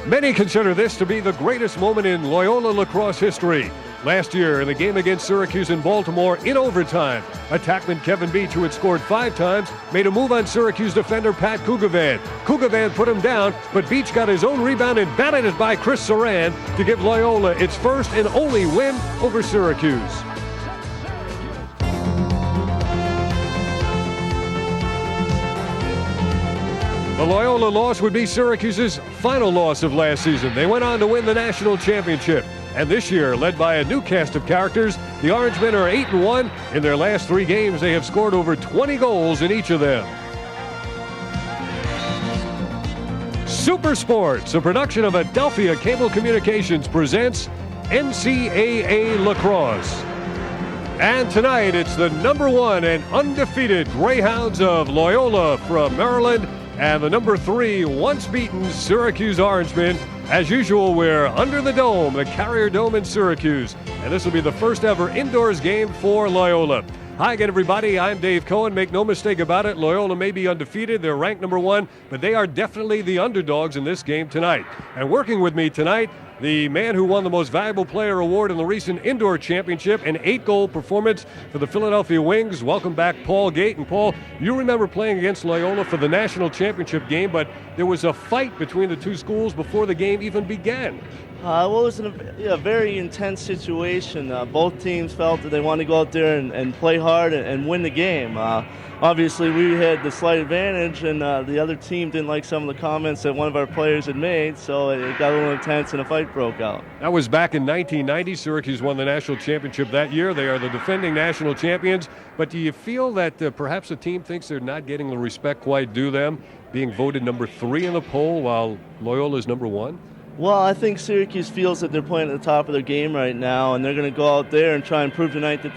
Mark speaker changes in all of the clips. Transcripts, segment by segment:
Speaker 1: Many consider this to be the greatest moment in Loyola lacrosse history. Last year, in the game against Syracuse in Baltimore in overtime, attackman Kevin Beach, who had scored 5 times, made a move on Syracuse defender Pat Kugavan. Kugavan put him down, but Beach got his own rebound and batted it by Chris Saran to give Loyola its first and only win over Syracuse. The Loyola loss would be Syracuse's final loss of last season. They went on to win the national championship. And this year, led by a new cast of characters, the Orangemen are 8-1. In their last 3 games, they have scored over 20 goals in each of them. Super Sports, a production of Adelphia Cable Communications, presents NCAA Lacrosse. And tonight, it's the #1 and undefeated Greyhounds of Loyola from Maryland and the #3 once beaten Syracuse Orangemen. As usual, we're under the dome, the Carrier Dome in Syracuse, and this will be the first ever indoors game for Loyola. Hi again, everybody. I'm Dave Cohen. Make no mistake about it, Loyola may be undefeated. They're ranked #1, but they are definitely the underdogs in this game tonight. And working with me tonight, the man who won the Most Valuable Player award in the recent indoor championship, an 8-goal performance for the Philadelphia Wings. Welcome back, Paul Gait. And Paul, you remember playing against Loyola for the national championship game, but there was a fight between the two schools before the game even began.
Speaker 2: Well, it was a very intense situation. Both teams felt that they wanted to go out there and play hard and win the game. Obviously, we had the slight advantage, and the other team didn't like some of the comments that one of our players had made, so it got a little intense and a fight broke out.
Speaker 1: That was back in 1990. Syracuse won the national championship that year. They are the defending national champions. But do you feel that perhaps the team thinks they're not getting the respect quite due them, being voted #3 in the poll while Loyola is #1?
Speaker 2: Well, I think Syracuse feels that they're playing at the top of their game right now, and they're going to go out there and try and prove tonight that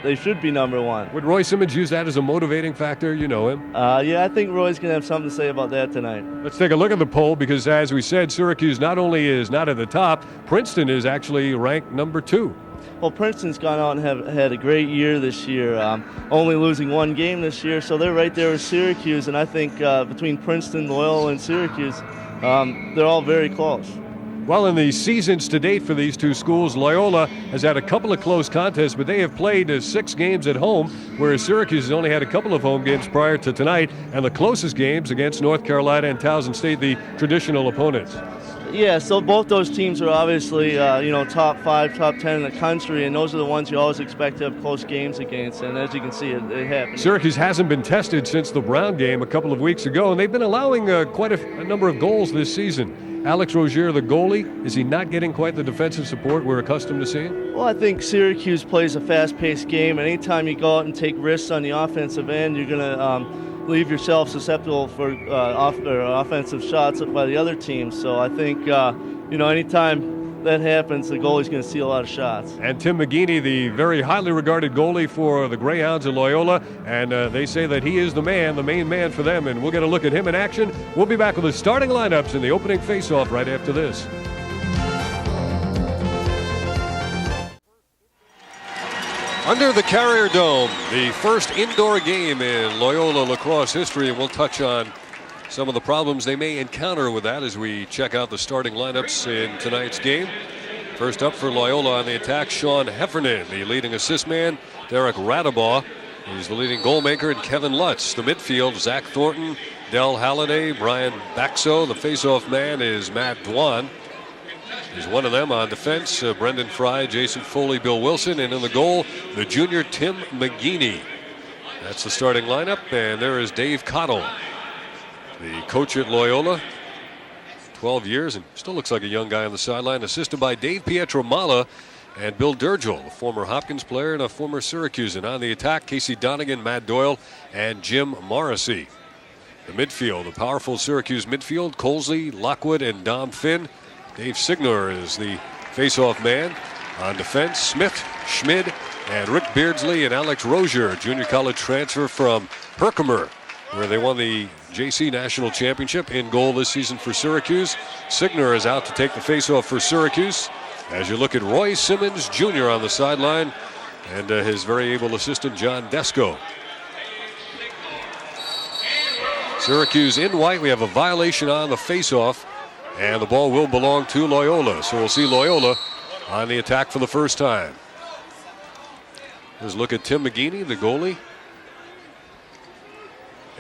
Speaker 2: they should be #1.
Speaker 1: Would Roy Simmons use that as a motivating factor? You know him.
Speaker 2: Yeah, I think Roy's going to have something to say about that tonight.
Speaker 1: Let's take a look at the poll because, as we said, Syracuse not only is not at the top, Princeton is actually ranked #2.
Speaker 2: Well, Princeton's gone out and have had a great year this year, only losing 1 game this year, so they're right there with Syracuse, and I think between Princeton, Loyola, and Syracuse, they're all very close.
Speaker 1: Well, in the seasons to date for these two schools, Loyola has had a couple of close contests, but they have played 6 games at home, whereas Syracuse has only had a couple of home games prior to tonight, and the closest games against North Carolina and Towson State, the traditional opponents.
Speaker 2: Yeah, so both those teams are obviously, top 5, top 10 in the country, and those are the ones you always expect to have close games against, and as you can see, it happened.
Speaker 1: Syracuse hasn't been tested since the Brown game a couple of weeks ago, and they've been allowing quite a number of goals this season. Alex Rozier, the goalie, is he not getting quite the defensive support we're accustomed to seeing?
Speaker 2: Well, I think Syracuse plays a fast-paced game, and anytime you go out and take risks on the offensive end, you're going to leave yourself susceptible for offensive shots by the other team. So I think, anytime that happens, the goalie's going to see a lot of shots.
Speaker 1: And Tim McGeaney, the very highly regarded goalie for the Greyhounds of Loyola, and they say that he is the main man for them, and we'll get a look at him in action. We'll be back with the starting lineups in the opening face-off right after this. Under the Carrier Dome, the first indoor game in Loyola lacrosse history, and we'll touch on some of the problems they may encounter with that as we check out the starting lineups in tonight's game. First up for Loyola on the attack, Sean Heffernan, the leading assist man. Derek Radabaugh, he's the leading goal maker, and Kevin Lutz. The midfield, Zach Thornton, Del Halliday, Brian Baxo. The face-off man is Matt Dwan. He's one of them on defense. Brendan Fry, Jason Foley, Bill Wilson, and in the goal, the junior Tim McGeaney. That's the starting lineup, and there is Dave Cottle, the coach at Loyola, 12 years, and still looks like a young guy on the sideline, assisted by Dave Pietramala and Bill Dirrgl, a former Hopkins player and a former Syracuse. And on the attack, Casey Donegan, Matt Doyle, and Jim Morrissey. The midfield, the powerful Syracuse midfield, Colsley, Lockwood, and Dom Finn. Dave Signor is the face-off man. On defense, Smith, Schmid, and Rick Beardsley, and Alex Rozier, junior college transfer from Herkimer, where they won the JC National Championship. In goal this season for Syracuse. Signor is out to take the face-off for Syracuse. As you look at Roy Simmons Jr. on the sideline and his very able assistant John Desco. Syracuse in white. We have a violation on the face-off. And the ball will belong to Loyola. So we'll see Loyola on the attack for the first time. Let's look at Tim McGeaney, the goalie.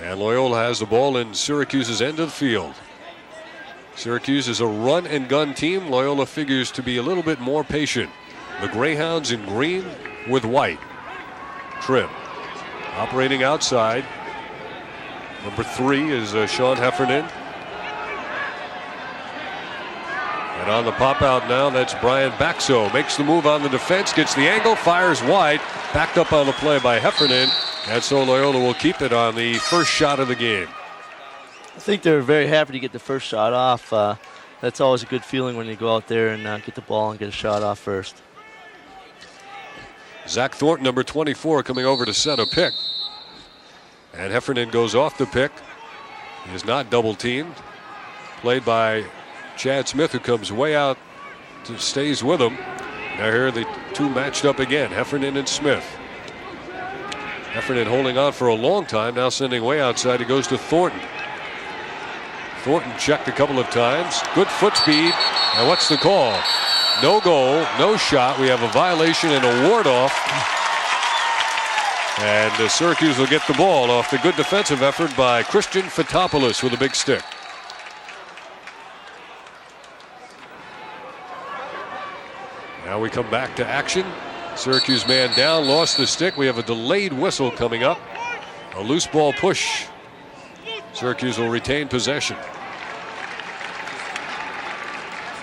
Speaker 1: And Loyola has the ball in Syracuse's end of the field. Syracuse is a run and gun team. Loyola figures to be a little bit more patient. The Greyhounds in green with white trim. Operating outside. Number 3 is Sean Heffernan. And on the pop out now, that's Brian Baxo. Makes the move on the defense, gets the angle, fires wide. Backed up on the play by Heffernan. And so Loyola will keep it on the first shot of the game.
Speaker 2: I think they're very happy to get the first shot off. That's always a good feeling when you go out there and get the ball and get a shot off first.
Speaker 1: Zach Thornton, number 24, coming over to set a pick. And Heffernan goes off the pick. He is not double teamed. Played by Chad Smith, who comes way out, stays with him. Now here are the two matched up again, Heffernan and Smith. Heffernan holding on for a long time, now sending way outside. He goes to Thornton. Thornton checked a couple of times. Good foot speed. And what's the call? No goal, no shot. We have a violation and a ward off. And Syracuse will get the ball off the good defensive effort by Christian Fitopoulos with a big stick. Now we come back to action. Syracuse man down, lost the stick. We have a delayed whistle coming up. A loose ball push. Syracuse will retain possession.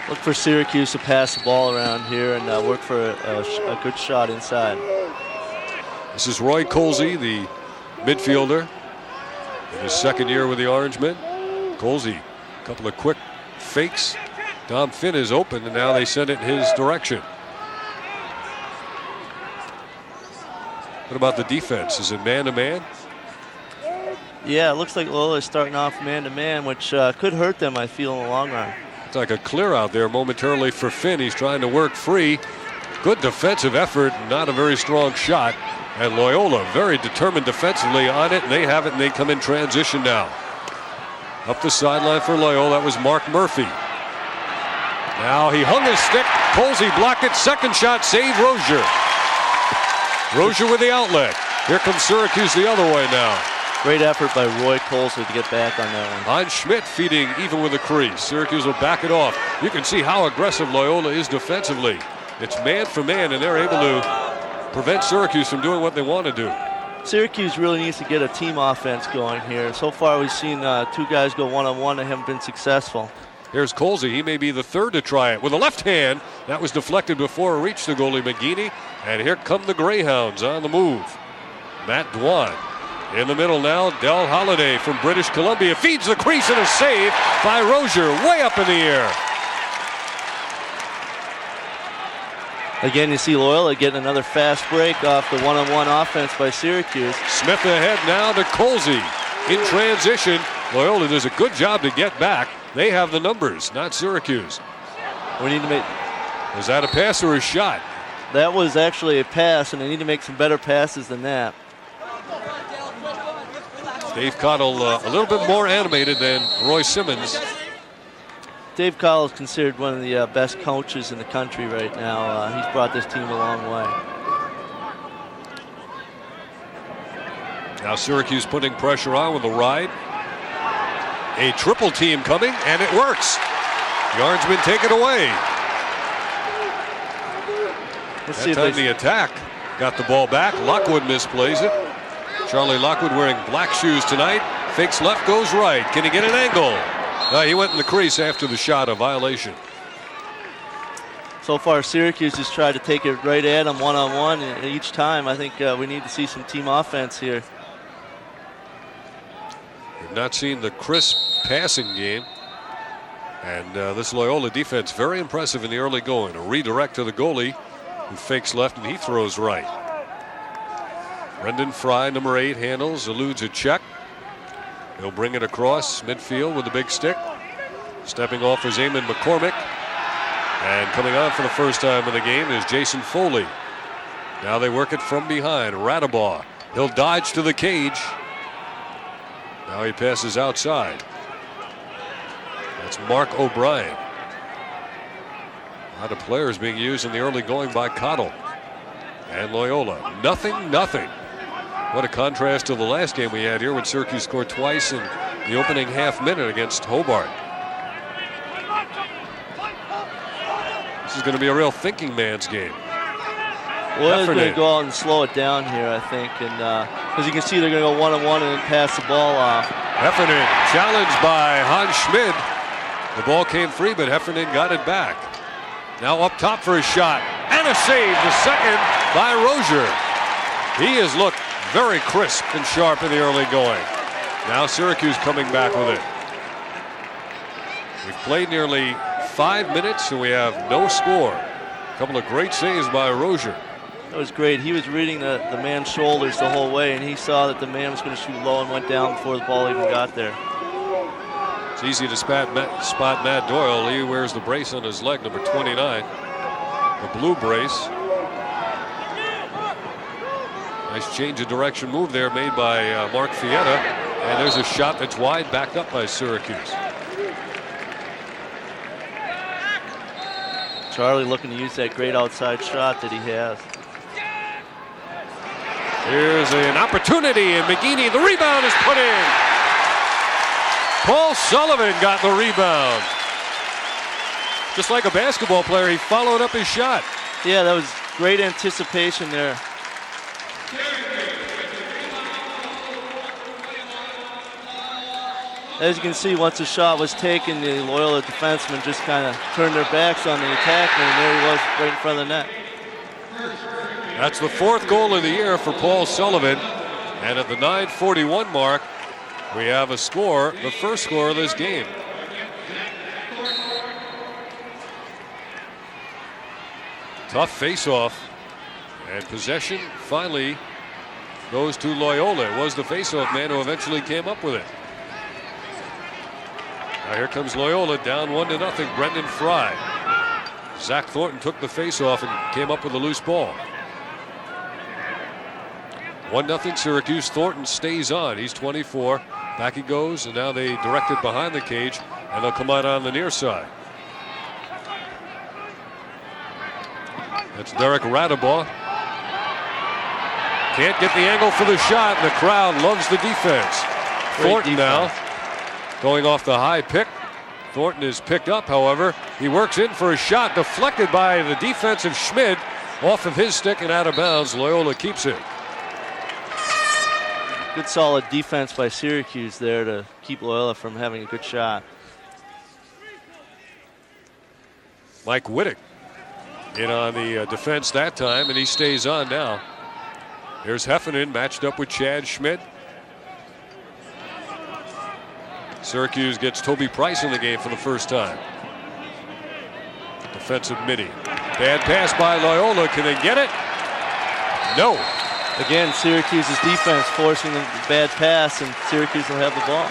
Speaker 2: Look for Syracuse to pass the ball around here and work for a good shot inside.
Speaker 1: This is Roy Colsey, the midfielder, in his second year with the Orangemen. Colsey, a couple of quick fakes. Dom Finn is open, and now they send it in his direction. What about the defense? Is it man-to-man?
Speaker 2: Yeah, it looks like Loyola is starting off man-to-man, which could hurt them, I feel, in the long run.
Speaker 1: It's like a clear out there momentarily for Finn. He's trying to work free. Good defensive effort, not a very strong shot. And Loyola very determined defensively on it, and they have it, and they come in transition now. Up the sideline for Loyola, that was Mark Murphy. Now he hung his stick. Colsey blocked it. Second shot, saved Rozier. Rozier with the outlet. Here comes Syracuse the other way now.
Speaker 2: Great effort by Roy Colsey to get back on that one.
Speaker 1: On Schmidt feeding even with the crease. Syracuse will back it off. You can see how aggressive Loyola is defensively. It's man for man, and they're able to prevent Syracuse from doing what they want to do.
Speaker 2: Syracuse really needs to get a team offense going here. So far we've seen two guys go one-on-one and haven't been successful.
Speaker 1: Here's Colsey. He may be the third to try it with a left hand. That was deflected before it reached the goalie McGeaney. And here come the Greyhounds on the move. Matt Dwan in the middle now. Del Holliday from British Columbia feeds the crease and a save by Rozier way up in the air.
Speaker 2: Again, you see Loyola getting another fast break off the one-on-one offense by Syracuse.
Speaker 1: Smith ahead now to Colsey. In transition, Loyola does a good job to get back. They have the numbers, not Syracuse.
Speaker 2: We need to make...
Speaker 1: Was that a pass or a shot?
Speaker 2: That was actually a pass, and they need to make some better passes than that.
Speaker 1: Dave Cottle a little bit more animated than Roy Simmons.
Speaker 2: Dave Cottle is considered one of the best coaches in the country right now. He's brought this team a long way.
Speaker 1: Now Syracuse putting pressure on with a ride. A triple team coming, and it works. The Orangemen take it away. That time the attack got the ball back. Lockwood misplays it. Charlie Lockwood wearing black shoes tonight. Fakes left, goes right. Can he get an angle? He went in the crease after the shot, a violation.
Speaker 2: So far, Syracuse has tried to take it right at him one-on-one each time. I think we need to see some team offense here.
Speaker 1: We've not seen the crisp passing game. And this Loyola defense, very impressive in the early going. A redirect to the goalie, who fakes left and he throws right. Brendan Fry, number 8, handles, eludes a check. He'll bring it across midfield with a big stick. Stepping off is Eamon McCormick. And coming on for the first time in the game is Jason Foley. Now they work it from behind. Radabaugh. He'll dodge to the cage. Now he passes outside. That's Mark O'Brien. A lot of players being used in the early going by Cottle and Loyola. 0-0. What a contrast to the last game we had here when Syracuse scored twice in the opening half minute against Hobart. This is going to be a real thinking man's game.
Speaker 2: Loyola's going to go out and slow it down here, I think. And as you can see, they're going to go one-on-one and then pass the ball off.
Speaker 1: Heffernan challenged by Hans Schmid. The ball came free, but Heffernan got it back. Now up top for a shot. And a save, the second by Rozier. He has looked very crisp and sharp in the early going. Now Syracuse coming back with it. We've played nearly 5 minutes and we have no score. A couple of great saves by Rozier.
Speaker 2: That was great. He was reading the man's shoulders the whole way, and he saw that the man was going to shoot low and went down before the ball even got there.
Speaker 1: It's easy to spot Matt Doyle. He wears the brace on his leg, number 29. The blue brace. Nice change of direction move there made by Mark Fietta. And there's a shot that's wide, backed up by Syracuse.
Speaker 2: Charlie looking to use that great outside shot that he has.
Speaker 1: Here's an opportunity, and McGeaney, the rebound is put in. Paul Sullivan got the rebound. Just like a basketball player, he followed up his shot.
Speaker 2: Yeah, that was great anticipation there. As you can see, once the shot was taken, the Loyola defensemen just kind of turned their backs on the attackman, and there he was right in front of the net.
Speaker 1: That's the 4th goal of the year for Paul Sullivan. And at the 9:41 mark, we have a score, the first score of this game. Tough face-off. And possession finally goes to Loyola. It was the face-off man who eventually came up with it. Now here comes Loyola down 1-0. Brendan Fry. Zach Thornton took the face-off and came up with a loose ball. 1-0 Syracuse. Thornton stays on. He's 24. Back he goes, and now they direct it behind the cage, and they'll come out on the near side. That's Derek Radabaugh. Can't get the angle for the shot, and the crowd loves the defense. Thornton now going off the high pick. Thornton is picked up, however. He works in for a shot, deflected by the defensive Schmid, off of his stick and out of bounds. Loyola keeps it.
Speaker 2: Good solid defense by Syracuse there to keep Loyola from having a good shot.
Speaker 1: Mike Wittick in on the defense that time, and he stays on now. Here's Heffernan matched up with Chad Schmid. Syracuse gets Toby Price in the game for the first time. Defensive midi. Bad pass by Loyola. Can they get it? No.
Speaker 2: Again, Syracuse's defense forcing the bad pass, and Syracuse will have the ball.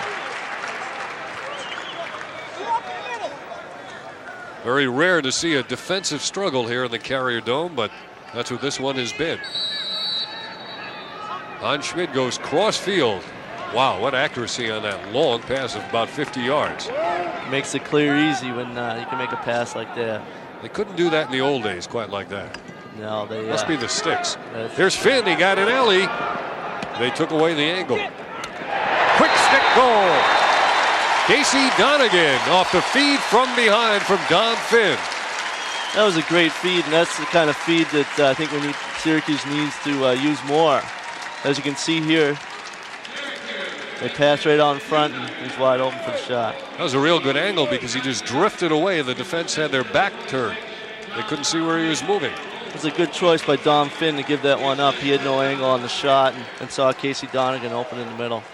Speaker 1: Very rare to see a defensive struggle here in the Carrier Dome, but that's what this one has been. Hans Schmid goes cross field. Wow, what accuracy on that long pass of about 50 yards.
Speaker 2: Makes it clear easy when you can make a pass like that.
Speaker 1: They couldn't do that in the old days quite like that.
Speaker 2: No, they
Speaker 1: must be the sticks. Here's Finn. He got an alley. They took away the angle. Quick stick goal. Casey Donegan off the feed from behind from Don Finn.
Speaker 2: That was a great feed, and that's the kind of feed that I think Syracuse needs to use more. As you can see here, they pass right out in front, and he's wide open for the shot.
Speaker 1: That was a real good angle because he just drifted away. The defense had their back turned. They couldn't see where he was moving.
Speaker 2: It was a good choice by Dom Finn to give that one up. He had no angle on the shot and saw Casey Donegan open in the middle.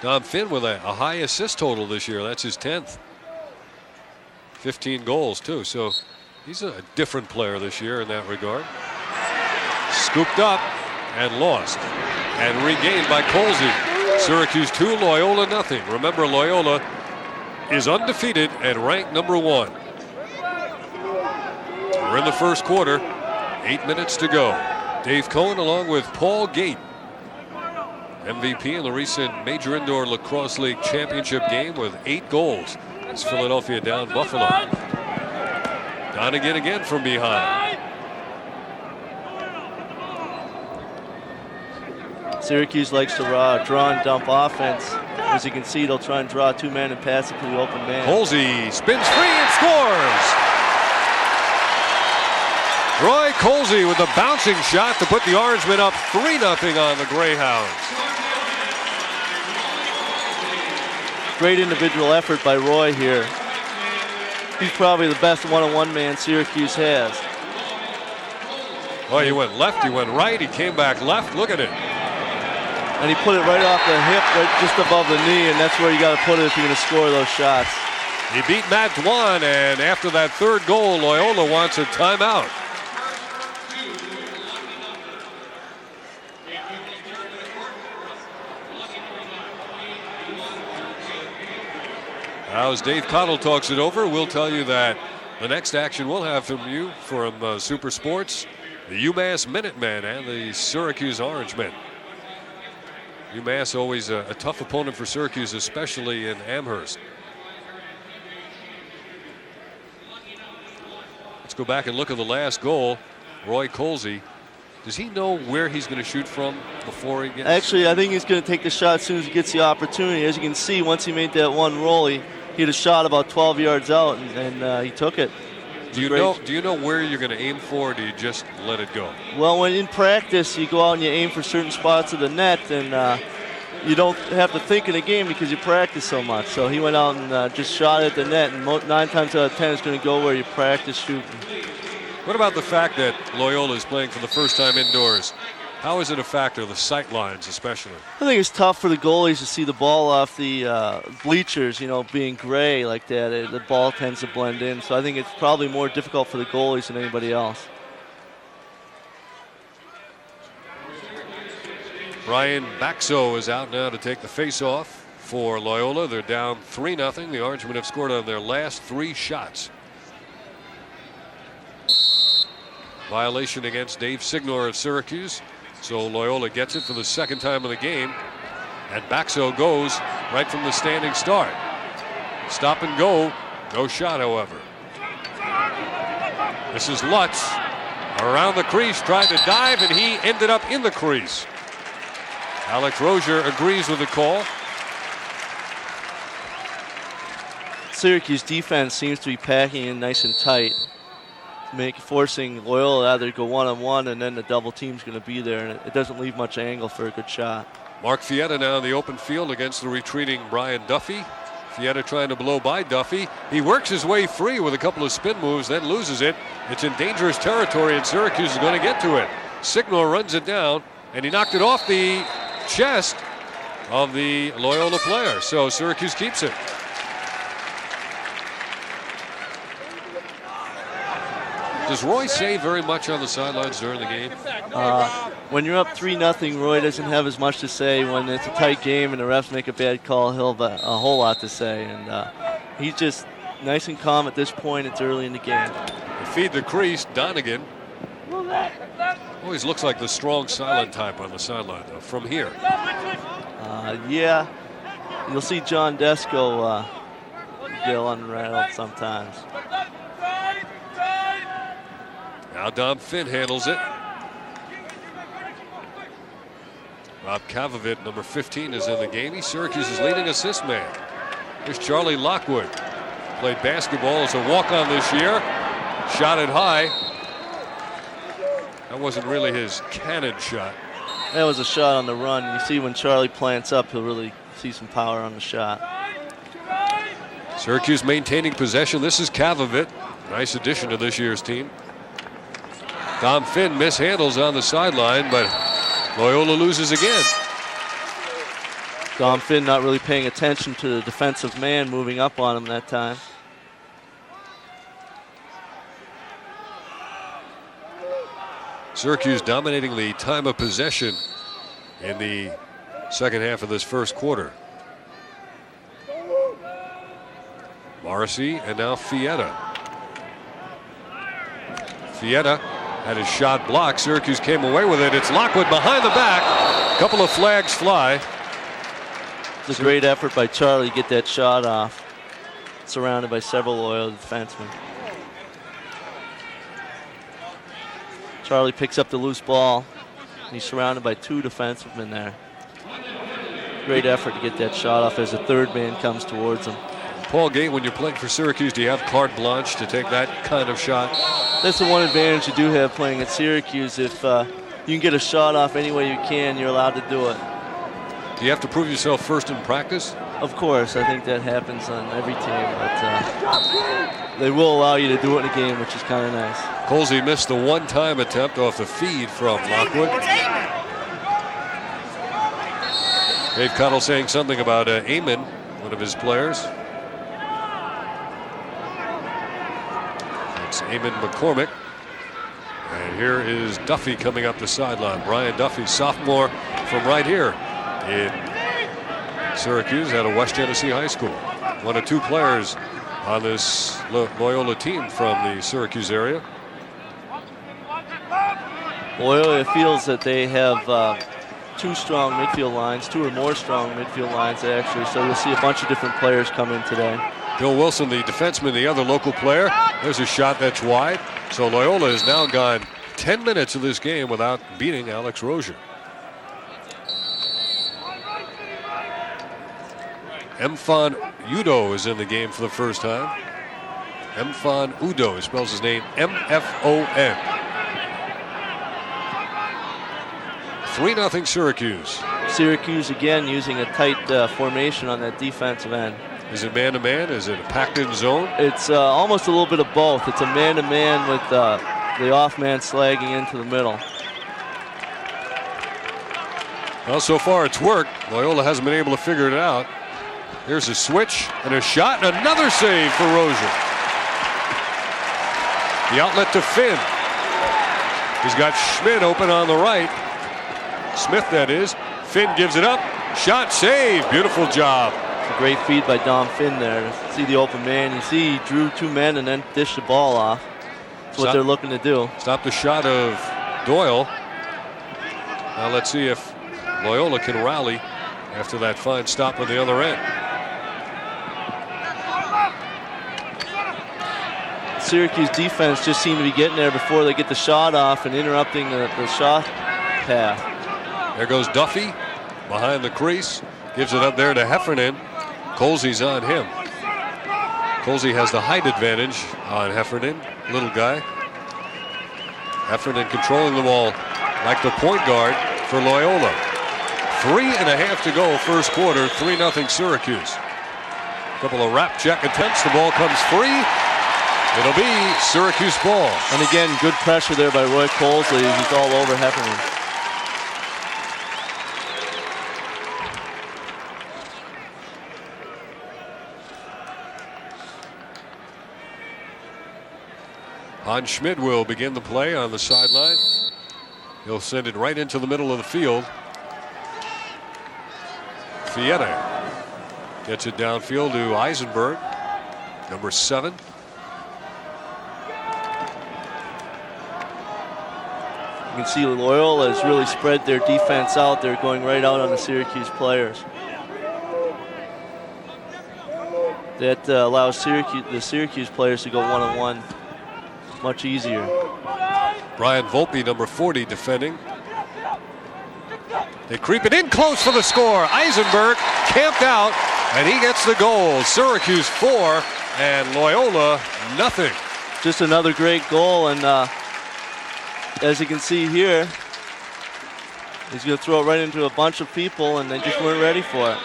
Speaker 1: Dom Finn with a high assist total this year. That's his 10th. 15 goals, too. So he's a different player this year in that regard. Scooped up and lost. And regained by Colsey. Syracuse 2, Loyola nothing. Remember, Loyola is undefeated and ranked number 1. We're in the first quarter. 8 minutes to go. Dave Cohen along with Paul Gait, MVP in the recent Major Indoor Lacrosse League Championship game with 8 goals. It's Philadelphia down Buffalo. Donegan again from behind.
Speaker 2: Syracuse likes to draw and dump offense. As you can see, they'll try and draw a two-man and pass it to the open man.
Speaker 1: Colsey spins free and scores. Roy Colsey with a bouncing shot to put the Orangemen up 3-0 on the Greyhounds.
Speaker 2: Great individual effort by Roy here. He's probably the best one-on-one man Syracuse has.
Speaker 1: Oh, he went left, he went right, he came back left. Look at it.
Speaker 2: And he put it right off the hip, right just above the knee, and that's where you got to put it if you're going to score those shots.
Speaker 1: He beat Matt Dwan, and after that third goal, Loyola wants a timeout. Now, as Dave Cottle talks it over, we'll tell you that the next action we'll have from you from Super Sports, the UMass Minutemen and the Syracuse Orangemen. UMass always a tough opponent for Syracuse, especially in Amherst. Let's go back and look at the last goal. Roy Colsey. Does he know where he's going to shoot from before he gets?
Speaker 2: Actually, I think he's going to take the shot as soon as he gets the opportunity. As you can see, once he made that one roll, he had a shot about 12 yards out, and he took it.
Speaker 1: Do you know where you're going to aim for, or do you just let it go?
Speaker 2: Well, when in practice, you go out and you aim for certain spots of the net, and you don't have to think in the game because you practice so much. So he went out and just shot at the net, and 9 times out of 10 it's going to go where you practice shooting.
Speaker 1: What about the fact that Loyola is playing for the first time indoors? How is it a factor, the sight lines especially?
Speaker 2: I think it's tough for the goalies to see the ball off the bleachers, being gray like that. The ball tends to blend in. So I think it's probably more difficult for the goalies than anybody else.
Speaker 1: Brian Baxo is out now to take the face-off for Loyola. They're down 3-0. The Orangemen have scored on their last 3 shots. Violation against Dave Signor of Syracuse. So Loyola gets it for the second time in the game. And Baxo goes right from the standing start. Stop and go. No shot, however. This is Lutz. Around the crease, tried to dive, and he ended up in the crease. Alex Rozier agrees with the call.
Speaker 2: Syracuse defense seems to be packing in nice and tight, forcing Loyola to either go one-on-one, and then the double team's going to be there, and it doesn't leave much angle for a good shot.
Speaker 1: Mark Fietta now in the open field against the retreating Brian Duffy. Fietta trying to blow by Duffy. He works his way free with a couple of spin moves, then loses it. It's in dangerous territory, and Syracuse is going to get to it. Signor runs it down, and he knocked it off the chest of the Loyola player. So Syracuse keeps it. Does Roy say very much on the sidelines during the game?
Speaker 2: When you're up 3-0, Roy doesn't have as much to say. When it's a tight game and the refs make a bad call, he'll have a whole lot to say. And he's just nice and calm at this point. It's early in the game.
Speaker 1: They feed the crease. Donegan always looks like the strong silent type on the sideline, though, from here.
Speaker 2: Yeah. You'll see John Desko get unrattled sometimes.
Speaker 1: Now Dom Finn handles it. Rob Kavovit, number 15, is in the game. He's Syracuse's leading assist man. Here's Charlie Lockwood. Played basketball as a walk-on this year. Shot it high. That wasn't really his cannon shot.
Speaker 2: That was a shot on the run. You see when Charlie plants up, he'll really see some power on the shot.
Speaker 1: Syracuse maintaining possession. This is Kavovit. Nice addition to this year's team. Dom Finn mishandles on the sideline, but Loyola loses again.
Speaker 2: Dom Finn not really paying attention to the defensive man moving up on him that time.
Speaker 1: Syracuse dominating the time of possession in the second half of this first quarter. Morrissey and now Fietta. Fietta had his shot blocked. Syracuse came away with it. It's Lockwood behind the back. A couple of flags fly.
Speaker 2: It's a great effort by Charlie to get that shot off. surrounded by several Loyola defensemen. Charlie picks up the loose ball. He's surrounded by 2 defensemen there. Great effort to get that shot off as a third man comes towards him.
Speaker 1: Paul Gait, when you're playing for Syracuse, do you have carte blanche to take that kind of shot?
Speaker 2: That's the one advantage you do have playing at Syracuse. If you can get a shot off any way you can, you're allowed to do it.
Speaker 1: Do you have to prove yourself first in practice?
Speaker 2: Of course, I think that happens on every team, but they will allow you to do it in a game, which is kind of nice.
Speaker 1: Colsey missed the one-time attempt off the feed from Lockwood. Dave Cottle saying something about Amon, one of his players. It's Amon McCormick. And here is Duffy coming up the sideline. Brian Duffy, sophomore from right here in Syracuse out of West Genesee High School. One of 2 players on this Loyola team from the Syracuse area.
Speaker 2: Loyola feels that they have 2 strong midfield lines, 2 or more strong midfield lines actually, so you'll see a bunch of different players come in today.
Speaker 1: Bill Wilson, the defenseman, the other local player. There's a shot that's wide. So Loyola has now gone 10 minutes of this game without beating Alex Rozier. Mfon Udo is in the game for the first time. Mfon Udo, he spells his name M-F-O-N. 3-0 Syracuse.
Speaker 2: Syracuse again using a tight formation on that defensive end.
Speaker 1: Is it man-to-man? Is it a packed-in zone?
Speaker 2: It's almost a little bit of both. It's a man-to-man with the off-man slagging into the middle.
Speaker 1: Well, so far it's worked. Loyola hasn't been able to figure it out. Here's a switch and a shot and another save for Rozier. The outlet to Finn. He's got Schmidt open on the right. Smith, that is. Finn gives it up. Shot, save. Beautiful job.
Speaker 2: A great feed by Dom Finn there. See the open man. You see he drew 2 men and then dished the ball off. That's what they're looking to do.
Speaker 1: Stop the shot of Doyle. Now let's see if Loyola can rally after that fine stop on the other end.
Speaker 2: Syracuse defense just seemed to be getting there before they get the shot off and interrupting the shot path.
Speaker 1: There goes Duffy behind the crease. Gives it up there to Heffernan. Colsey's on him. Colsey has the height advantage on Heffernan, little guy. Heffernan controlling the ball like the point guard for Loyola. 3.5 to go first quarter, 3-0 Syracuse. A couple of wrap check attempts, the ball comes free. It'll be Syracuse ball.
Speaker 2: And again, good pressure there by Roy Colsley. He's all over Heffernan.
Speaker 1: Hans Schmidt will begin the play on the sideline. He'll send it right into the middle of the field. Fieta gets it downfield to Eisenberg, number 7.
Speaker 2: You can see Loyola has really spread their defense out. They're going right out on the Syracuse players. That allows the Syracuse players to go one-on-one much easier.
Speaker 1: Brian Volpe, number 40, defending. They creep it in close for the score. Eisenberg camped out, and he gets the goal. Syracuse 4 and Loyola nothing.
Speaker 2: Just another great goal, and as you can see here, he's going to throw it right into a bunch of people, and they just weren't ready for it.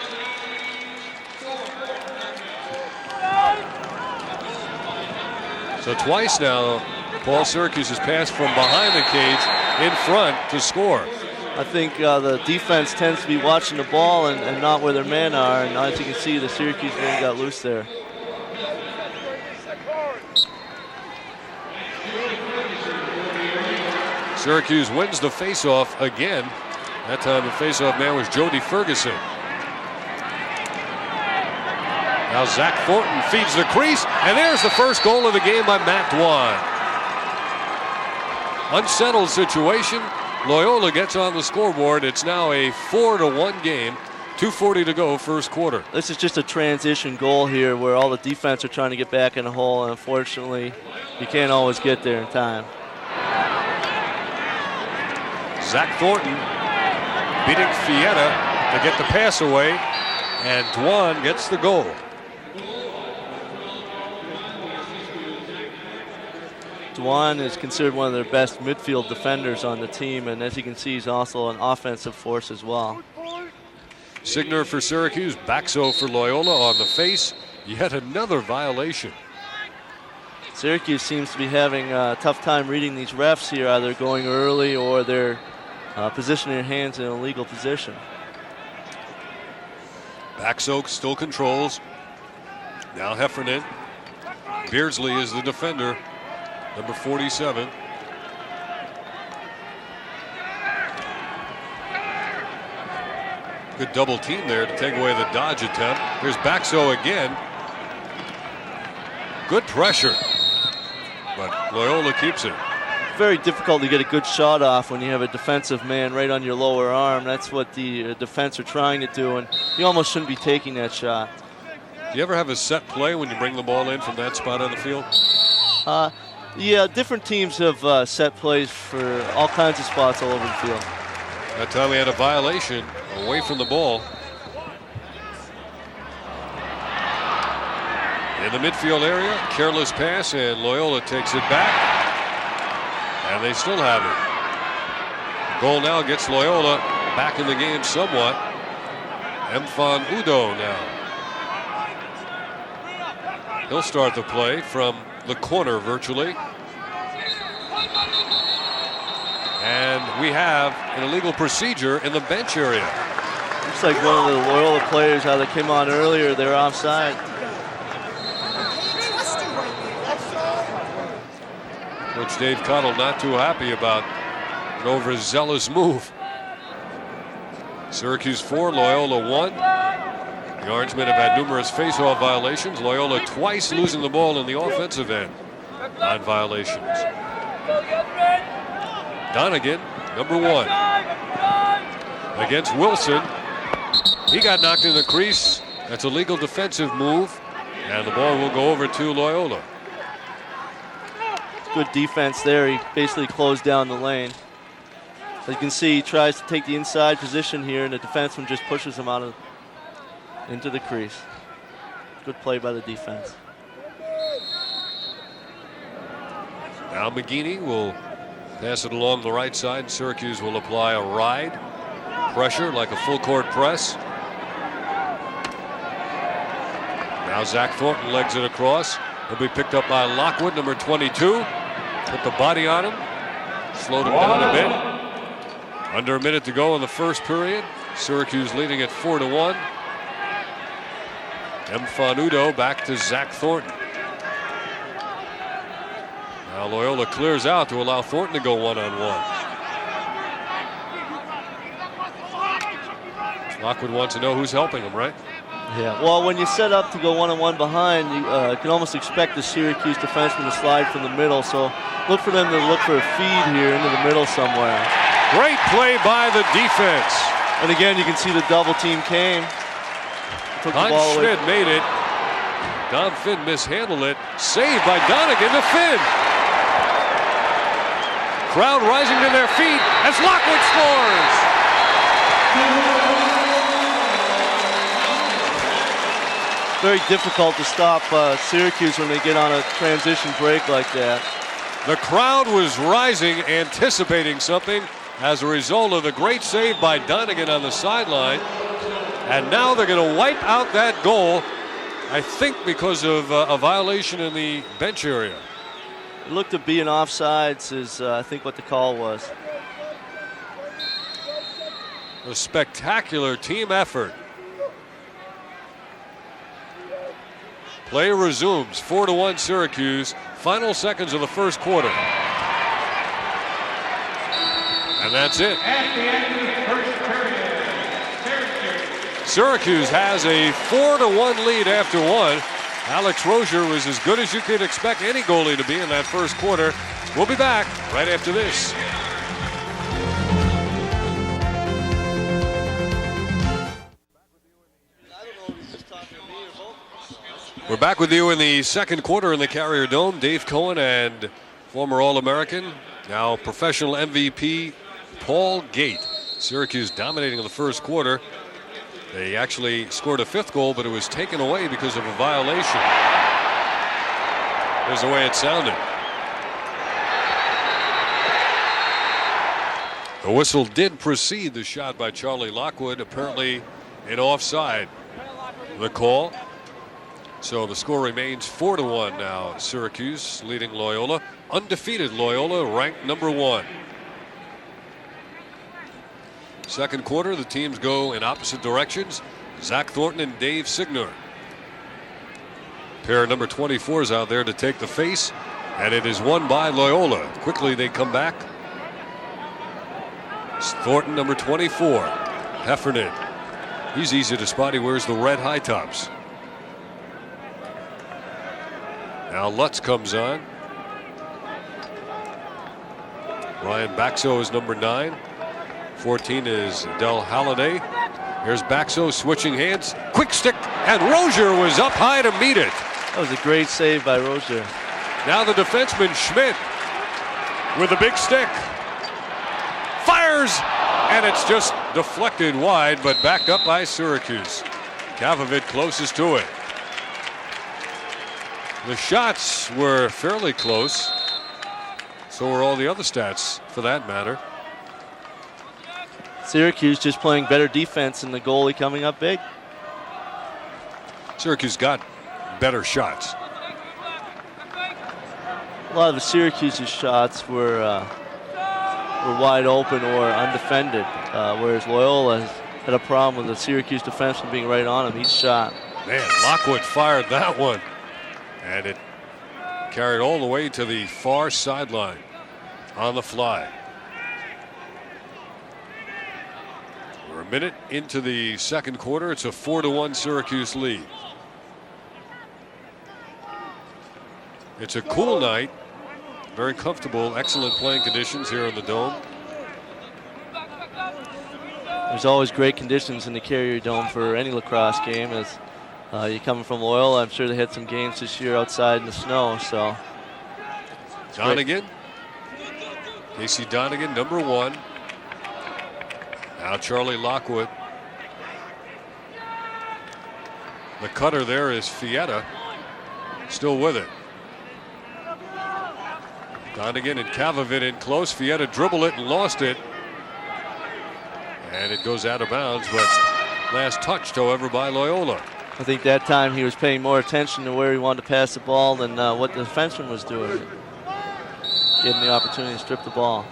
Speaker 1: So twice now, Paul, Syracuse has passed from behind the cage in front to score.
Speaker 2: I think the defense tends to be watching the ball and not where their men are, and as you can see, the Syracuse man got loose there.
Speaker 1: Syracuse wins the faceoff again. That time the faceoff man was Jody Ferguson. Now Zach Thornton feeds the crease, and there's the first goal of the game by Matt Dwan. Unsettled situation. Loyola gets on the scoreboard. It's now a 4-1 game. 2:40 to go, first quarter.
Speaker 2: This is just a transition goal here where all the defense are trying to get back in the hole, and unfortunately, you can't always get there in time.
Speaker 1: Zach Thornton beating Fietta to get the pass away, and Dwan gets the goal.
Speaker 2: Dwan is considered one of their best midfield defenders on the team, and as you can see, he's also an offensive force as well.
Speaker 1: Signer for Syracuse, Baxo for Loyola on the face. Yet another violation.
Speaker 2: Syracuse seems to be having a tough time reading these refs here, either going early or they're positioning their hands in an illegal position.
Speaker 1: Baxo still controls. Now Heffernan. Beardsley is the defender, number 47. Good double team there to take away the dodge attempt. Here's Baxo again. Good pressure, but Loyola keeps it.
Speaker 2: Very difficult to get a good shot off when you have a defensive man right on your lower arm. That's what the defense are trying to do, and you almost shouldn't be taking that shot.
Speaker 1: Do you ever have a set play when you bring the ball in from that spot on the field?
Speaker 2: Yeah, different teams have set plays for all kinds of spots all over the field.
Speaker 1: That time we had a violation away from the ball. In the midfield area, careless pass, and Loyola takes it back. And they still have it. The goal now gets Loyola back in the game somewhat. Mfon Udo now. He'll start the play from the corner virtually. And we have an illegal procedure in the bench area.
Speaker 2: Looks like one of the Loyola players, how they came on earlier, they're offside.
Speaker 1: Coach Dave Cottle not too happy about an overzealous move. Syracuse 4, Loyola 1. The Orangemen have had numerous face-off violations. Loyola twice losing the ball in the offensive end. 9 violations. Donegan, number 1. Against Wilson. He got knocked in the crease. That's a legal defensive move. And the ball will go over to Loyola.
Speaker 2: Good defense there. He basically closed down the lane. As you can see, he tries to take the inside position here, and the defenseman just pushes him out into the crease. Good play by the defense.
Speaker 1: Now McGeaney will pass it along the right side, and Syracuse will apply a ride. Pressure like a full court press. Now Zach Thornton legs it across. He'll be picked up by Lockwood, number 22. Put the body on him. Slowed him down a bit. Under a minute to go in the first period. Syracuse leading at 4-1. Mfon Udo back to Zach Thornton. Now Loyola clears out to allow Thornton to go one-on-one. Lockwood wants to know who's helping him, right?
Speaker 2: Yeah, well, when you set up to go one-on-one behind, you can almost expect the Syracuse defenseman to slide from the middle, so look for them to look for a feed here into the middle somewhere.
Speaker 1: Great play by the defense.
Speaker 2: And again, you can see the double team came. Took the ball away.
Speaker 1: Schmidt made it. Dom Finn mishandled it. Saved by Donegan to Finn. Crowd rising to their feet as Lockwood scores.
Speaker 2: Very difficult to stop Syracuse when they get on a transition break like that.
Speaker 1: The crowd was rising, anticipating something as a result of the great save by Donegan on the sideline. And now they're going to wipe out that goal, I think because of a violation in the bench area.
Speaker 2: It looked to be an offsides is I think what the call was.
Speaker 1: A spectacular team effort. Play resumes, 4-1 Syracuse. Final seconds of the first quarter. And that's it. Syracuse has a 4-1 lead after one. Alex Rozier was as good as you could expect any goalie to be in that first quarter. We'll be back right after this. We're back with you in the second quarter in the Carrier Dome. Dave Cohen and former All-American, now professional MVP, Paul Gait. Syracuse dominating in the first quarter. They actually scored a fifth goal, but it was taken away because of a violation. Here's the way it sounded. The whistle did precede the shot by Charlie Lockwood, apparently an offside. The call. So the score remains 4-1 now. Syracuse leading Loyola. Undefeated Loyola, ranked number 1. Second quarter, the teams go in opposite directions. Zach Thornton and Dave Signer. Pair number 24 is out there to take the face, and it is won by Loyola. Quickly they come back. It's Thornton, number 24. Heffernan. He's easy to spot. He wears the red high tops. Now Lutz comes on. Ryan Baxo is number 9. 14 is Del Halliday. Here's Baxo switching hands. Quick stick, and Rozier was up high to meet it.
Speaker 2: That was a great save by Rozier.
Speaker 1: Now the defenseman Schmidt with a big stick. Fires, and it's just deflected wide, but backed up by Syracuse. Kavovit closest to it. The shots were fairly close. So were all the other stats, for that matter.
Speaker 2: Syracuse just playing better defense and the goalie coming up big.
Speaker 1: Syracuse got better shots.
Speaker 2: A lot of the Syracuse's shots were wide open or undefended, whereas Loyola had a problem with the Syracuse defenseman being right on him each shot.
Speaker 1: Man, Lockwood fired that one, and it carried all the way to the far sideline on the fly. We're a minute into the second quarter. It's a 4-1 Syracuse lead. It's a cool night. Very comfortable, excellent playing conditions here in the Dome.
Speaker 2: There's always great conditions in the Carrier Dome for any lacrosse game. As you're coming from Loyola, I'm sure they had some games this year outside in the snow. So
Speaker 1: Donegan, Casey Donegan, number 1. Now Charlie Lockwood. The cutter there is Fietta, still with it. Donegan and Kavovit in close. Fietta dribbled it and lost it. And it goes out of bounds, but last touched, however, by Loyola.
Speaker 2: I think that time he was paying more attention to where he wanted to pass the ball than what the defenseman was doing. Getting the opportunity to strip the ball.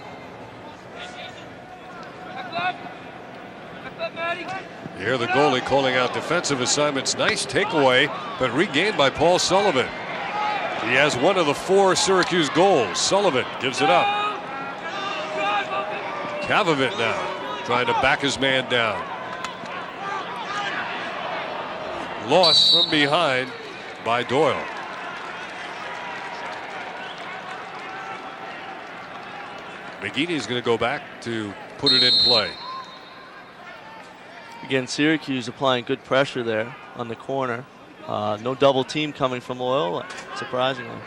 Speaker 1: You hear the goalie calling out defensive assignments. Nice takeaway, but regained by Paul Sullivan. He has one of the 4 Syracuse goals. Sullivan gives it up. Kavovit now trying to back his man down. Lost from behind by Doyle. McGeeney's going to go back to put it in play.
Speaker 2: Again, Syracuse applying good pressure there on the corner. No double team coming from Loyola, surprisingly.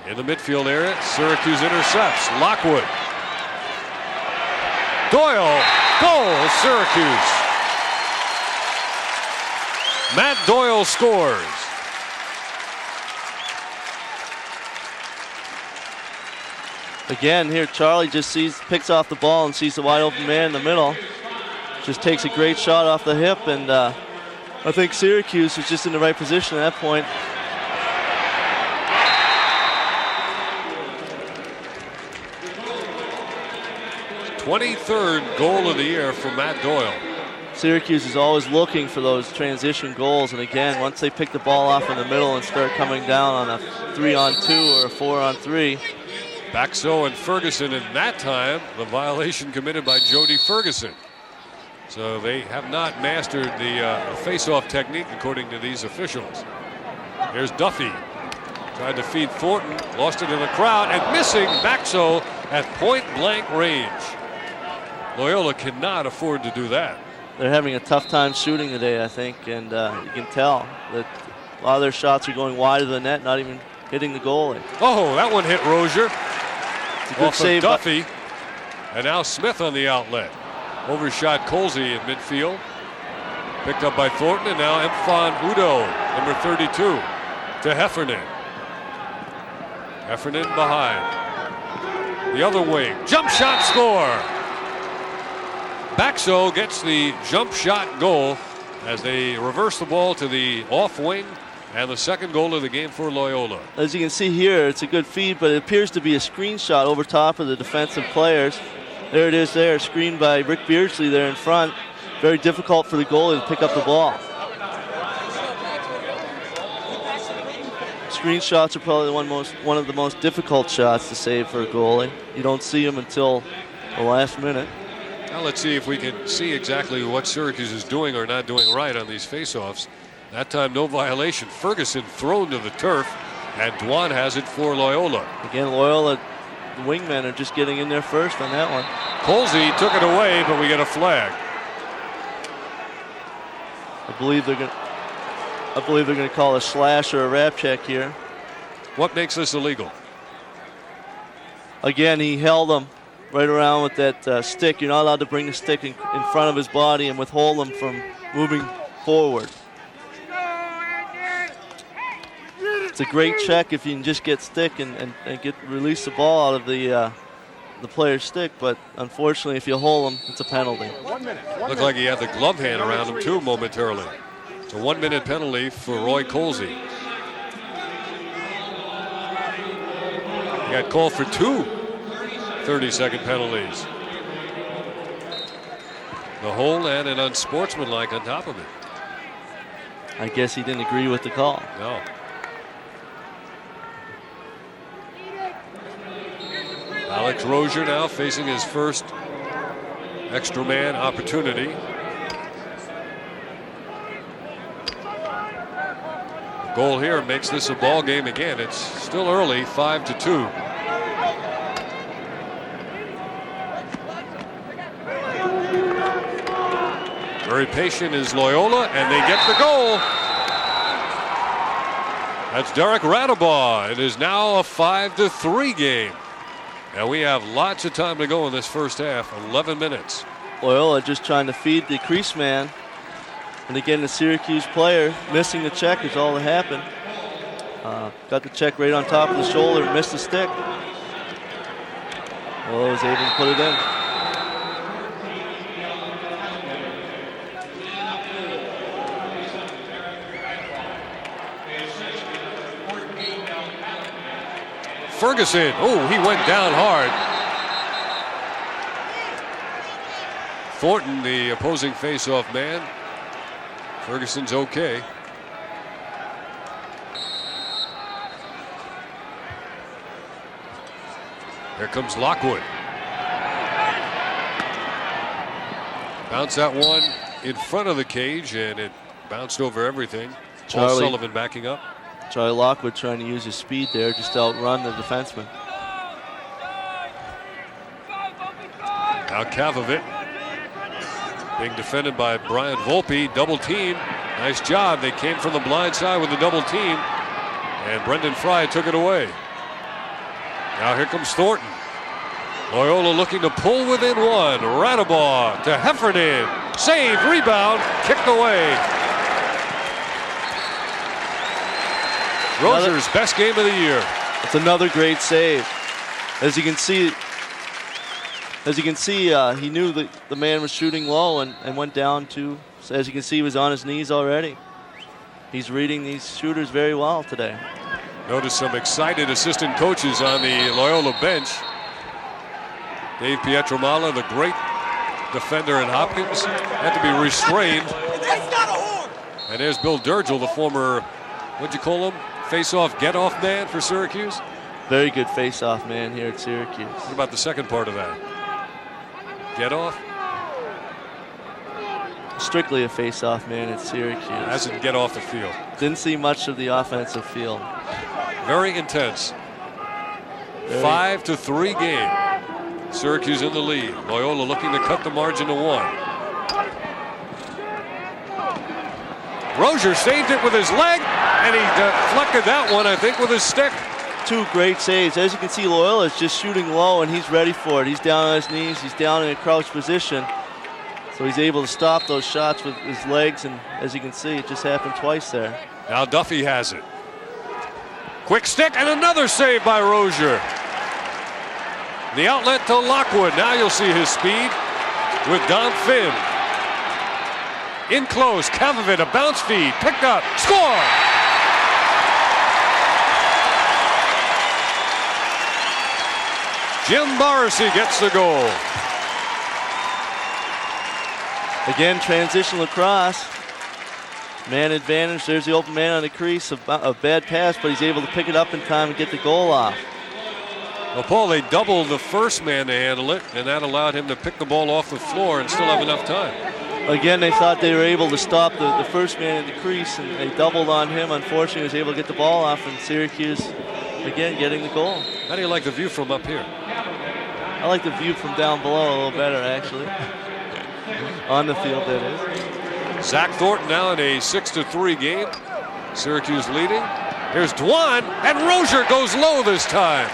Speaker 1: In the midfield area, Syracuse intercepts. Lockwood. Doyle. Goal, Syracuse. Matt Doyle scores.
Speaker 2: Again, here Charlie just picks off the ball and sees the wide open man in the middle. Just takes a great shot off the hip, and I think Syracuse was just in the right position at that point.
Speaker 1: His 23rd goal of the year for Matt Doyle.
Speaker 2: Syracuse is always looking for those transition goals, and again, once they pick the ball off in the middle and start coming down on a 3-on-2 or a 4-on-3.
Speaker 1: Baxo and Ferguson, in that time, the violation committed by Jody Ferguson. So they have not mastered the face-off technique, according to these officials. Here's Duffy. Tried to feed Thornton, lost it in the crowd, and missing Baxo at point-blank range. Loyola cannot afford to do that.
Speaker 2: they're having a tough time shooting today, I think, and you can tell that a lot of their shots are going wide of the net, not even hitting the goalie.
Speaker 1: Oh, that one hit Rozier.
Speaker 2: It's a good save.
Speaker 1: Duffy. And now Smith on the outlet. Overshot Colsey in midfield. Picked up by Thornton, and now Empfon Udo, number 32, to Heffernan. Heffernan behind. The other wing. Jump shot score. Baxo gets the jump shot goal as they reverse the ball to the off wing, and the second goal of the game for Loyola.
Speaker 2: As you can see here, it's a good feed, but it appears to be a screenshot over top of the defensive players. There it is there, screened by Rick Beardsley there in front. Very difficult for the goalie to pick up the ball. Screenshots are probably one of the most difficult shots to save for a goalie. You don't see them until the last minute.
Speaker 1: Now let's see if we can see exactly what Syracuse is doing or not doing right on these faceoffs. That time, no violation. Ferguson thrown to the turf, and Dwan has it for Loyola.
Speaker 2: Again, Loyola, the wingmen are just getting in there first on that one.
Speaker 1: Colsey took it away, but we get a flag.
Speaker 2: I believe they're going to call a slash or a wrap check here.
Speaker 1: What makes this illegal?
Speaker 2: Again, he held him right around with that stick. You're not allowed to bring the stick in front of his body and withhold him from moving forward. It's a great check if you can just get stick and release the ball out of the player's stick, but unfortunately, if you hold him, it's a penalty.
Speaker 1: Looked like he had the glove hand around him too momentarily. It's a 1-minute penalty for Roy Colsey. He got called for 2 30-second penalties. The hold and an unsportsmanlike on top of it.
Speaker 2: I guess he didn't agree with the call.
Speaker 1: No. Alex Rozier now facing his first extra man opportunity. The goal here makes this a ball game again. It's still early, 5-2. Very patient is Loyola, and they get the goal. That's Derek Radabaugh. It is now a 5-3 game. And we have lots of time to go in this first half, 11 minutes.
Speaker 2: Loyola just trying to feed the crease man. And again, the Syracuse player missing the check is all that happened. Got the check right on top of the shoulder, missed the stick. Loyola was able to put it in.
Speaker 1: Ferguson, oh, he went down hard. Thornton, the opposing faceoff man. Ferguson's okay. Here comes Lockwood. Bounce that one in front of the cage, and it bounced over everything. Paul Sullivan backing up.
Speaker 2: Charlie Lockwood trying to use his speed there just to outrun the defenseman.
Speaker 1: Now Kavovit being defended by Brian Volpe. Double team. Nice job. They came from the blind side with the double team. And Brendan Fry took it away. Now here comes Thornton. Loyola looking to pull within one. Radabaugh to Heffernan. Save, rebound, kicked away. Rozier's best game of the year.
Speaker 2: It's another great save. As you can see, he knew that the man was shooting low and went down to, as you can see, he was on his knees already. He's reading these shooters very well today.
Speaker 1: Notice some excited assistant coaches on the Loyola bench. Dave Pietramala, the great defender in Hopkins, had to be restrained. And there's Bill Dirrgl, the former, what'd you call him? Face-off, get-off man for Syracuse?
Speaker 2: Very good face-off man here at Syracuse.
Speaker 1: What about the second part of that? Get-off?
Speaker 2: Strictly a face-off man at Syracuse.
Speaker 1: As in get off the field.
Speaker 2: Didn't see much of the offensive field.
Speaker 1: Very intense. 5-3 game. Syracuse in the lead. Loyola looking to cut the margin to 1. Rozier saved it with his leg, and he deflected that one, I think, with his stick.
Speaker 2: Two great saves. As you can see, Loyola is just shooting low, and he's ready for it. He's down on his knees. He's down in a crouched position. So he's able to stop those shots with his legs, and as you can see, it just happened twice there.
Speaker 1: Now Duffy has it. Quick stick, and another save by Rozier. The outlet to Lockwood. Now you'll see his speed with Dom Finn. In close, Kavovit, a bounce feed, picked up, score! Jim Morrissey gets the goal.
Speaker 2: Again, transition lacrosse. Man advantage, there's the open man on the crease, a bad pass, but he's able to pick it up in time and get the goal off.
Speaker 1: Well, Paul, they doubled the first man to handle it, and that allowed him to pick the ball off the floor and still have enough time.
Speaker 2: Again, they thought they were able to stop the first man in the crease, and they doubled on him. Unfortunately, he was able to get the ball off, and Syracuse, again, getting the goal.
Speaker 1: How do you like the view from up here?
Speaker 2: I like the view from down below a little better, actually. On the field, that is.
Speaker 1: Zach Thornton now in a 6-3 game. Syracuse leading. Here's Dwan, and Rozier goes low this time.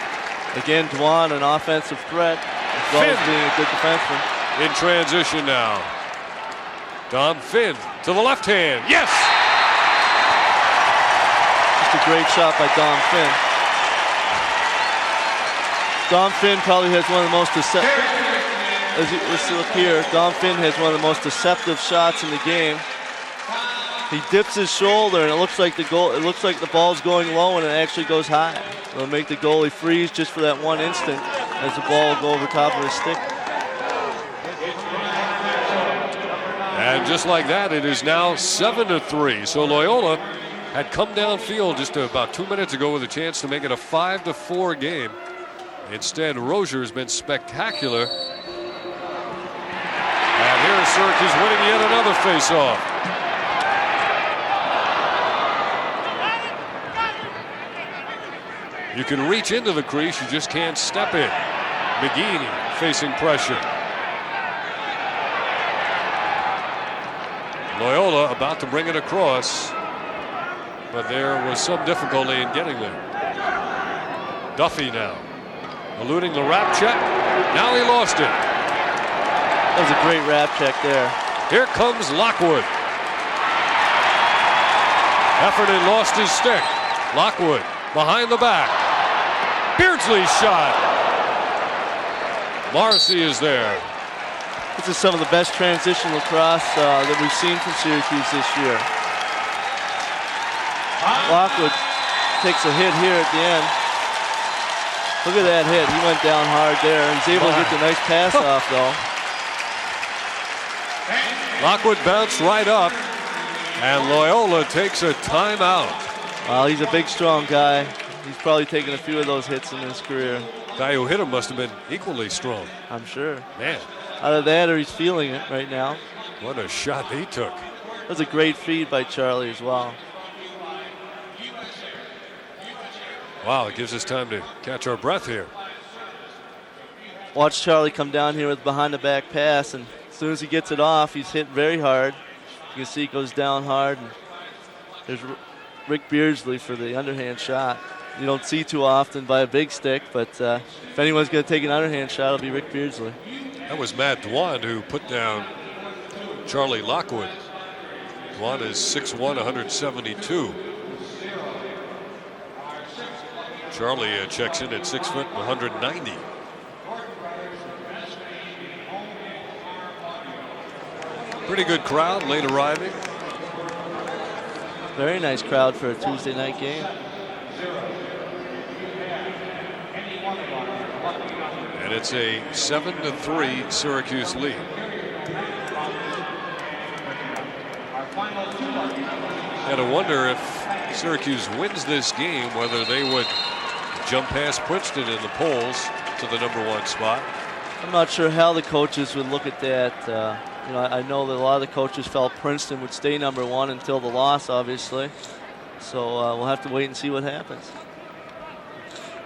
Speaker 2: Again, Dwan, an offensive threat, as well as being a good defenseman.
Speaker 1: In transition now. Dom Finn to the left hand. Yes!
Speaker 2: Just a great shot by Dom Finn. Dom Finn probably has one of the most deceptive, let's look here, Dom Finn has one of the most deceptive shots in the game. He dips his shoulder and it looks like the ball's going low and it actually goes high. It'll make the goalie freeze just for that one instant as the ball will go over top of his stick.
Speaker 1: And just like that, it is now 7-3. So Loyola had come downfield just about 2 minutes ago with a chance to make it a 5-4 game. Instead, Rozier has been spectacular. And here is Syracuse winning yet another faceoff. You can reach into the crease, you just can't step in. McGeaney facing pressure. Loyola about to bring it across, but there was some difficulty in getting there. Duffy now, eluding the wrap check. Now he lost it.
Speaker 2: That was a great wrap check there.
Speaker 1: Here comes Lockwood. Heffernan lost his stick. Lockwood behind the back. Beardsley's shot. Morrissey is there.
Speaker 2: This is some of the best transition lacrosse that we've seen from Syracuse this year. Lockwood takes a hit here at the end. Look at that hit. He went down hard there. He's able to get the nice pass off, though.
Speaker 1: Lockwood bounced right up, and Loyola takes a timeout.
Speaker 2: Well, he's a big, strong guy. He's probably taken a few of those hits in his career.
Speaker 1: The guy who hit him must have been equally strong.
Speaker 2: I'm sure.
Speaker 1: Man.
Speaker 2: Either that or he's feeling it right now.
Speaker 1: What a shot he took.
Speaker 2: That was a great feed by Charlie as well.
Speaker 1: Wow, it gives us time to catch our breath here.
Speaker 2: Watch Charlie come down here with behind the back pass, and as soon as he gets it off, he's hit very hard. You can see it goes down hard. And there's Rick Beardsley for the underhand shot. You don't see too often by a big stick, but if anyone's going to take an underhand shot, it'll be Rick Beardsley.
Speaker 1: That was Matt Dwan who put down Charlie Lockwood. Dwan is 6'1", 172. Charlie checks in at 6 foot, 190. Pretty good crowd, late arriving.
Speaker 2: Very nice crowd for a Tuesday night game.
Speaker 1: And it's a 7-3 Syracuse lead. Got to wonder if Syracuse wins this game, whether they would jump past Princeton in the polls to the #1 spot.
Speaker 2: I'm not sure how the coaches would look at that. You know, I know that a lot of the coaches felt Princeton would stay #1 until the loss, obviously. So we'll have to wait and see what happens.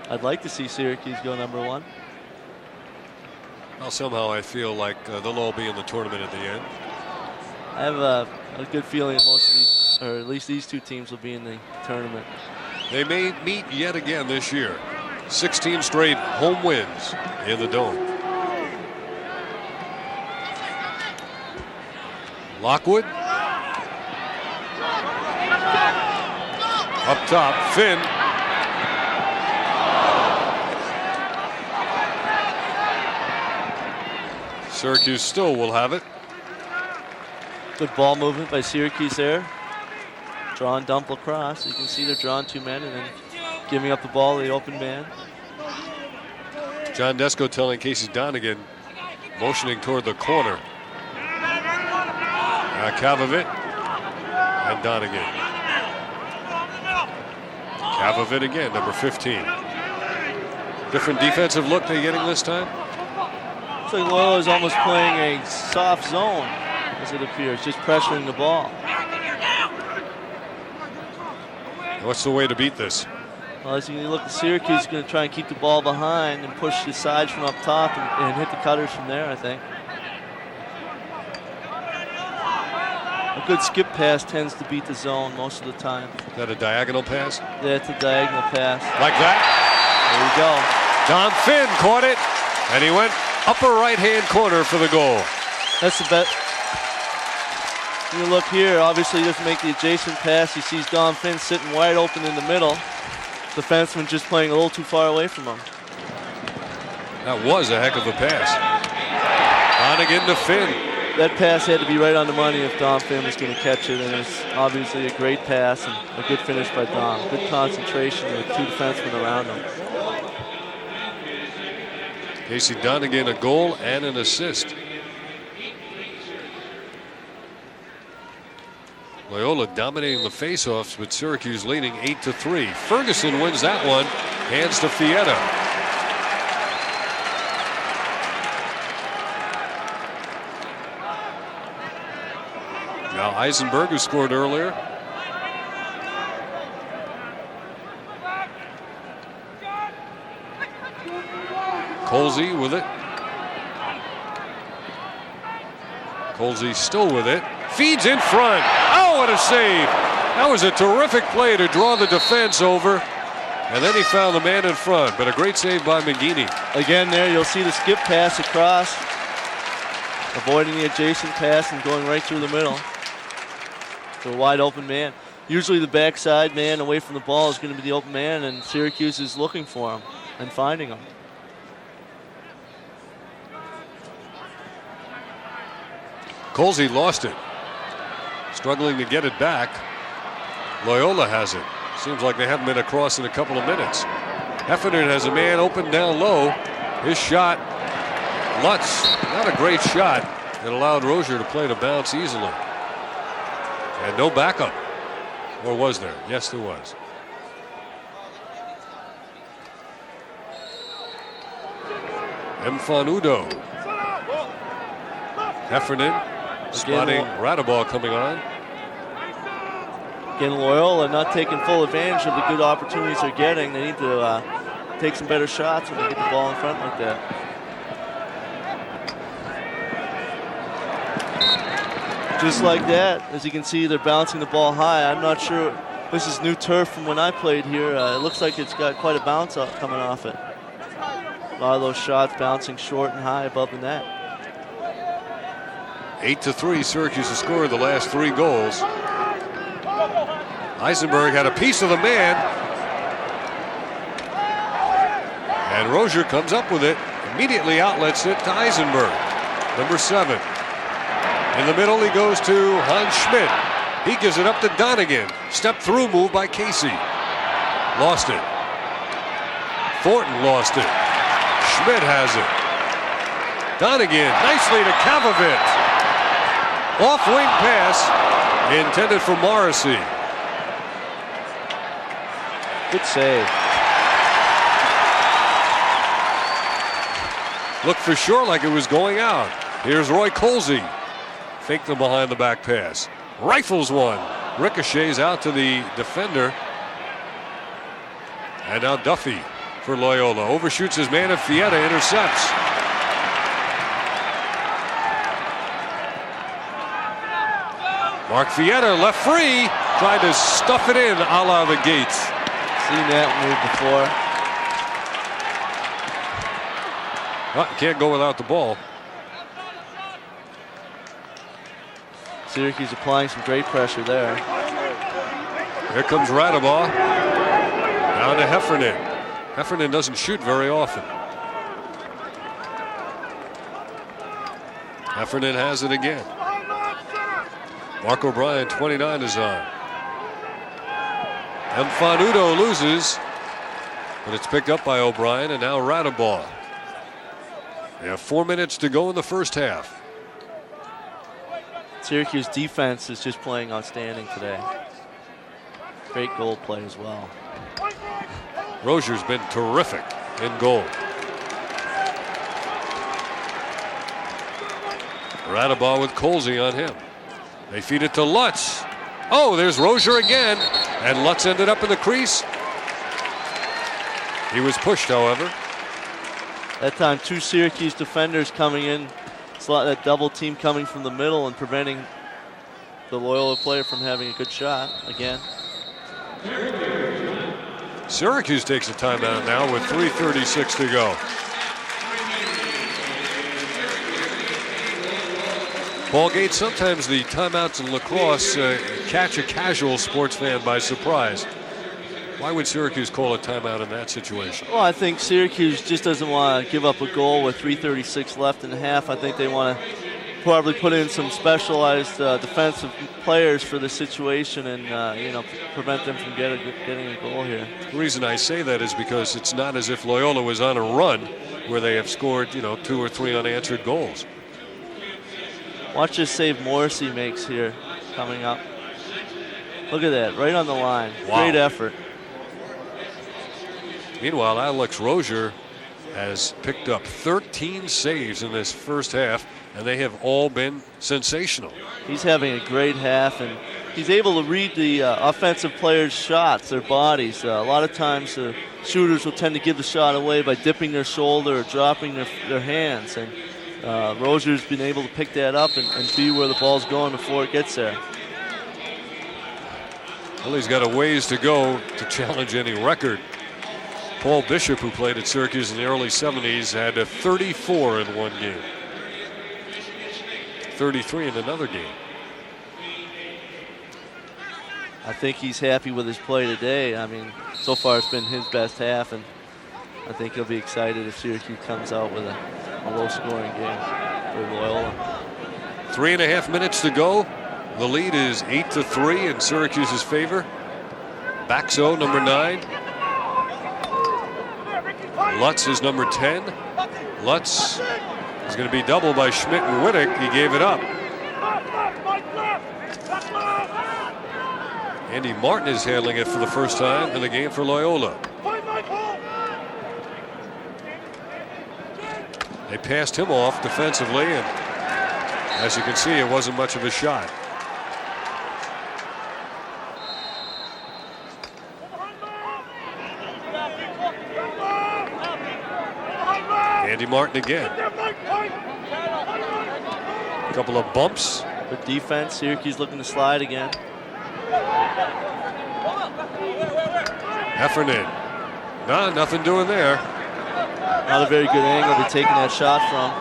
Speaker 2: I'd like to see Syracuse go #1.
Speaker 1: Well, somehow I feel like they'll all be in the tournament at the end.
Speaker 2: I have a good feeling that most of these, or at least these two teams, will be in the tournament.
Speaker 1: They may meet yet again this year. 16 straight home wins in the Dome. Lockwood. Up top, Finn. Syracuse still will have it.
Speaker 2: Good ball movement by Syracuse there. Draw and dump lacrosse. You can see they're drawing 2 men and then giving up the ball to the open man.
Speaker 1: John Desko telling Casey Donegan, motioning toward the corner. Kavovit and Donegan. Kavovit again, number 15. Different defensive look they're getting this time.
Speaker 2: Looks like Loyola is almost playing a soft zone, as it appears, just pressuring the ball.
Speaker 1: What's the way to beat this?
Speaker 2: Well, as you look, Syracuse is going to try and keep the ball behind and push the sides from up top and hit the cutters from there, I think. A good skip pass tends to beat the zone most of the time.
Speaker 1: Is that a diagonal pass?
Speaker 2: Yeah, it's a diagonal pass.
Speaker 1: Like that?
Speaker 2: There you go.
Speaker 1: Don Finn caught it, and he went upper right-hand corner for the goal.
Speaker 2: That's the bet. You look here, obviously he doesn't make the adjacent pass. He sees Don Finn sitting wide open in the middle. Defenseman just playing a little too far away from him.
Speaker 1: That was a heck of a pass. Donegan to Finn.
Speaker 2: That pass had to be right on the money if Don Finn was going to catch it, and it's obviously a great pass and a good finish by Don. Good concentration with 2 defensemen around him.
Speaker 1: Casey Donegan, a goal and an assist. Loyola dominating the faceoffs, with Syracuse leading 8-3. Ferguson wins that one, hands to Fietta. Now Eisenberg, who scored earlier. Colsey with it. Colsey still with it. Feeds in front. Oh, what a save. That was a terrific play to draw the defense over. And then he found the man in front, but a great save by McGeaney.
Speaker 2: Again there, you'll see the skip pass across, avoiding the adjacent pass and going right through the middle to a wide open man. Usually the backside man away from the ball is going to be the open man, and Syracuse is looking for him and finding him.
Speaker 1: Colsey lost it. Struggling to get it back. Loyola has it. Seems like they haven't been across in a couple of minutes. Heffernan has a man open down low. His shot, Lutz, not a great shot. It allowed Rozier to play the bounce easily. And no backup. Or was there? Yes, there was. Mfanudo. Heffernan spotting Radaball coming on.
Speaker 2: Again, Loyola not taking full advantage of the good opportunities they're getting. They need to take some better shots when they get the ball in front like that. Just like that, as you can see, they're bouncing the ball high. I'm not sure. This is new turf from when I played here. It looks like it's got quite a bounce up coming off it. A lot of those shots bouncing short and high above the net.
Speaker 1: 8-3, Syracuse has scored the last 3 goals. Eisenberg had a piece of the man. And Rozier comes up with it, immediately outlets it to Eisenberg, number 7. In the middle, he goes to Hans Schmidt. He gives it up to Donegan. Step through move by Casey. Lost it. Thornton lost it. Schmidt has it. Donegan nicely to Kavovit. Off-wing pass intended for Morrissey.
Speaker 2: Good save.
Speaker 1: Looked for sure like it was going out. Here's Roy Colsey. Fake the behind the back pass. Rifles one. Ricochets out to the defender. And now Duffy for Loyola. Overshoots his man and Fietta intercepts. Mark Vieta left free, tried to stuff it in a la the Gates.
Speaker 2: Seen that move before.
Speaker 1: Oh, can't go without the ball.
Speaker 2: Syracuse applying some great pressure there.
Speaker 1: Here comes Radabaugh. Down to Heffernan. Heffernan doesn't shoot very often. Heffernan has it again. Mark O'Brien, 29, is on. Mfanudo loses, but it's picked up by O'Brien, and now Radabaugh. They have 4 minutes to go in the first half.
Speaker 2: Syracuse defense is just playing outstanding today. Great goal play as well.
Speaker 1: Rozier's been terrific in goal. Radabaugh with Colsey on him. They feed it to Lutz. Oh, there's Rozier again. And Lutz ended up in the crease. He was pushed, however.
Speaker 2: That time, 2 Syracuse defenders coming in. It's a lot that double team coming from the middle and preventing the Loyola player from having a good shot again.
Speaker 1: Syracuse takes a timeout now with 3:36 to go. Paul Gait, sometimes the timeouts in lacrosse catch a casual sports fan by surprise. Why would Syracuse call a timeout in that situation?
Speaker 2: Well, I think Syracuse just doesn't want to give up a goal with 3:36 left in the half. I think they want to probably put in some specialized defensive players for the situation and prevent them from getting a goal here.
Speaker 1: The reason I say that is because it's not as if Loyola was on a run where they have scored 2 or 3 unanswered goals.
Speaker 2: Watch this save Morrissey makes here coming up. Look at that, right on the line.
Speaker 1: Wow.
Speaker 2: Great effort.
Speaker 1: Meanwhile, Alex Rozier has picked up 13 saves in this first half, and they have all been sensational.
Speaker 2: He's having a great half, and he's able to read the offensive players' shots, their bodies. A lot of times the shooters will tend to give the shot away by dipping their shoulder or dropping their hands, and Rozier's been able to pick that up and see where the ball's going before it gets there.
Speaker 1: Well, he's got a ways to go to challenge any record. Paul Bishop, who played at Syracuse in the early 70s, had a 34 in one game. 33 in another game.
Speaker 2: I think he's happy with his play today. I mean, so far it's been his best half, and I think he'll be excited if Syracuse comes out with a low-scoring game for Loyola.
Speaker 1: 3.5 minutes to go. The lead is 8-3 in Syracuse's favor. Baxo, number 9. Lutz is number 10. Lutz is going to be doubled by Schmidt and Wittek. He gave it up. Andy Martin is handling it for the first time in the game for Loyola. They passed him off defensively, and as you can see, it wasn't much of a shot. Andy Martin again. A couple of bumps.
Speaker 2: Good defense. Syracuse looking to slide again.
Speaker 1: Heffernan. No, nothing doing there.
Speaker 2: Not a very good angle to be taking that shot from.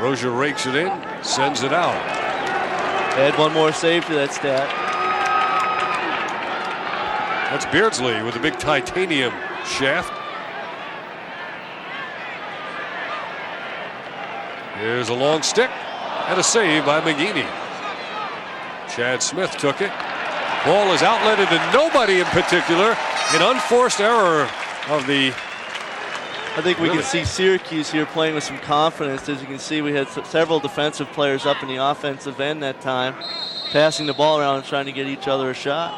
Speaker 1: Rozier rakes it in, sends it out.
Speaker 2: Add one more save to that stat.
Speaker 1: That's Beardsley with a big titanium shaft. Here's a long stick and a save by McGeaney. Chad Smith took it. Ball is outletted to nobody in particular. An unforced error of the...
Speaker 2: I think we can see Syracuse here playing with some confidence. As you can see, we had several defensive players up in the offensive end that time, passing the ball around and trying to get each other a shot.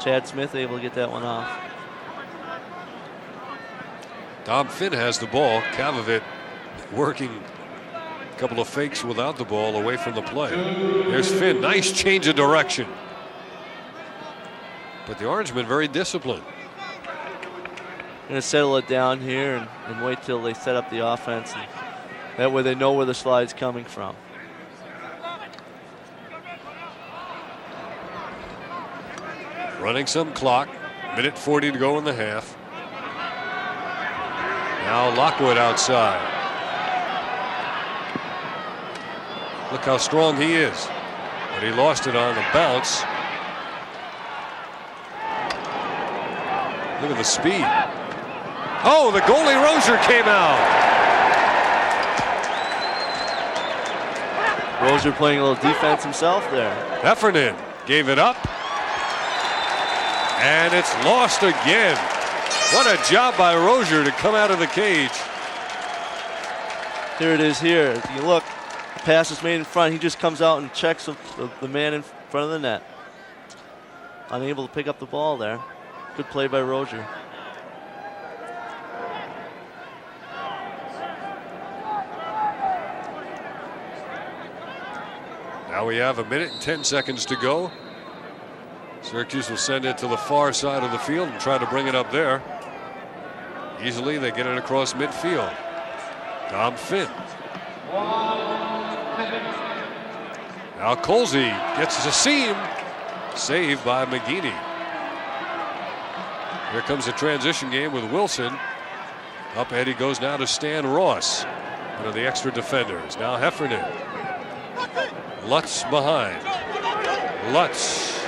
Speaker 2: Chad Smith able to get that one off.
Speaker 1: Dom Finn has the ball. Kavovit working a couple of fakes without the ball away from the play. There's Finn. Nice change of direction. But the Orangemen very disciplined.
Speaker 2: Going to settle it down here and wait till they set up the offense. And that way they know where the slide's coming from.
Speaker 1: Running some clock. Minute 40 to go in the half. Now Lockwood outside. Look how strong he is. But he lost it on the bounce. Look at the speed. Oh, the goalie Rozier came out.
Speaker 2: Rozier playing a little defense himself there.
Speaker 1: Heffernan gave it up. And it's lost again. What a job by Rozier to come out of the cage.
Speaker 2: Here it is here. If you look, the pass is made in front. He just comes out and checks the man in front of the net. Unable to pick up the ball there. Good play by Rozier.
Speaker 1: Now we have 1 minute and 10 seconds to go. Syracuse will send it to the far side of the field and try to bring it up there. Easily they get it across midfield. Dom Finn. Now Colsey gets a seam. Saved by McGeaney. Here comes the transition game with Wilson. Up ahead he goes now to Stan Ross. One of the extra defenders. Now Heffernan. Lutz behind. Lutz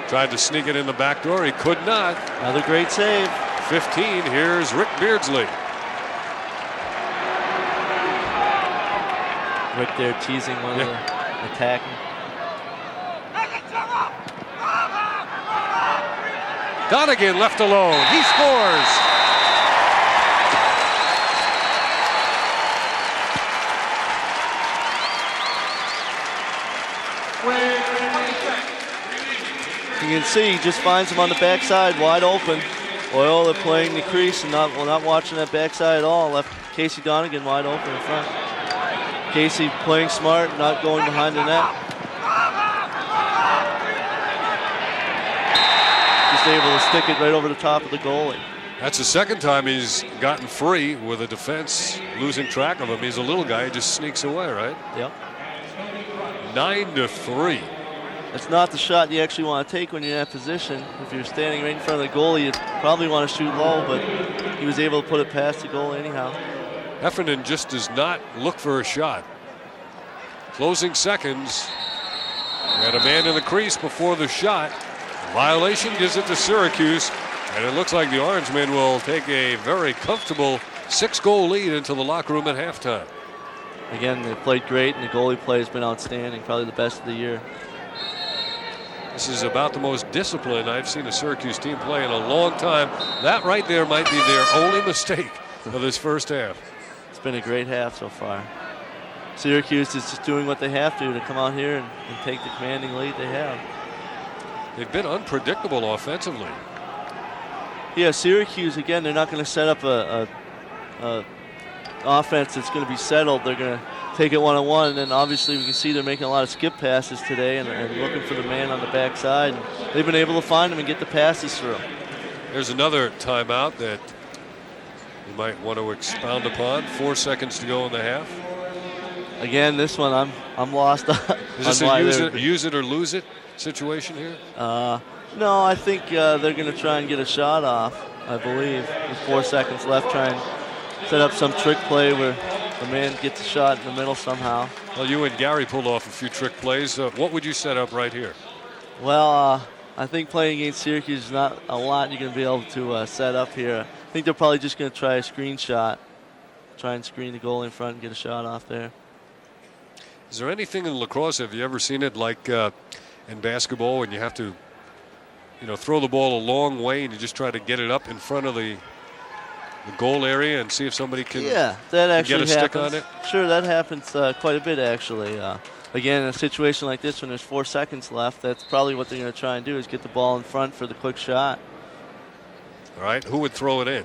Speaker 1: tried to sneak it in the back door. He could not.
Speaker 2: Another great save.
Speaker 1: 15. Here's Rick Beardsley.
Speaker 2: Rick there teasing one of the attacking.
Speaker 1: Donegan left alone. He scores.
Speaker 2: You can see he just finds him on the backside, wide open. Loyola playing the crease and not watching that backside at all. Left Casey Donegan wide open in front. Casey playing smart, not going behind the net. Just able to stick it right over the top of the goalie.
Speaker 1: That's the second time he's gotten free with a defense losing track of him. He's a little guy, he just sneaks away, right?
Speaker 2: Yep.
Speaker 1: 9-3.
Speaker 2: It's not the shot you actually want to take when you're in that position. If you're standing right in front of the goalie, you probably want to shoot low, but he was able to put it past the goal anyhow.
Speaker 1: Heffernan just does not look for a shot. Closing seconds. We had a man in the crease before the shot. Violation gives it to Syracuse, and it looks like the Orangemen will take a very comfortable 6-goal lead into the locker room at halftime.
Speaker 2: Again, they played great, and the goalie play has been outstanding, probably the best of the year.
Speaker 1: This is about the most disciplined I've seen a Syracuse team play in a long time. That right there might be their only mistake of this first half.
Speaker 2: It's been a great half so far. Syracuse is just doing what they have to come out here and take the commanding lead they have.
Speaker 1: They've been unpredictable offensively.
Speaker 2: Yeah, Syracuse, again, they're not going to set up a offense that's going to be settled. They're going to take it one-on-one, and then obviously we can see they're making a lot of skip passes today and looking for the man on the backside. And they've been able to find him and get the passes through.
Speaker 1: There's another timeout that you might want to expound upon. 4 seconds to go in the half.
Speaker 2: Again, this one I'm lost on.
Speaker 1: Is this a use it or lose it situation here?
Speaker 2: No, I think they're going to try and get a shot off, I believe, with 4 seconds left. Try and set up some trick play where the man gets a shot in the middle somehow.
Speaker 1: Well, you and Gary pulled off a few trick plays. What would you set up right here?
Speaker 2: Well, I think playing against Syracuse is not a lot you're going to be able to set up here. I think they're probably just going to try a screen shot. Try and screen the goal in front and get a shot off there.
Speaker 1: Is there anything in lacrosse, have you ever seen it like in basketball when you have to, throw the ball a long way and you just try to get it up in front of the goal area and see if somebody can
Speaker 2: that actually
Speaker 1: get a stick on it?
Speaker 2: Sure, that happens quite a bit actually. Again, in a situation like this when there's 4 seconds left, that's probably what they're going to try and do is get the ball in front for the quick shot.
Speaker 1: All right, who would throw it in?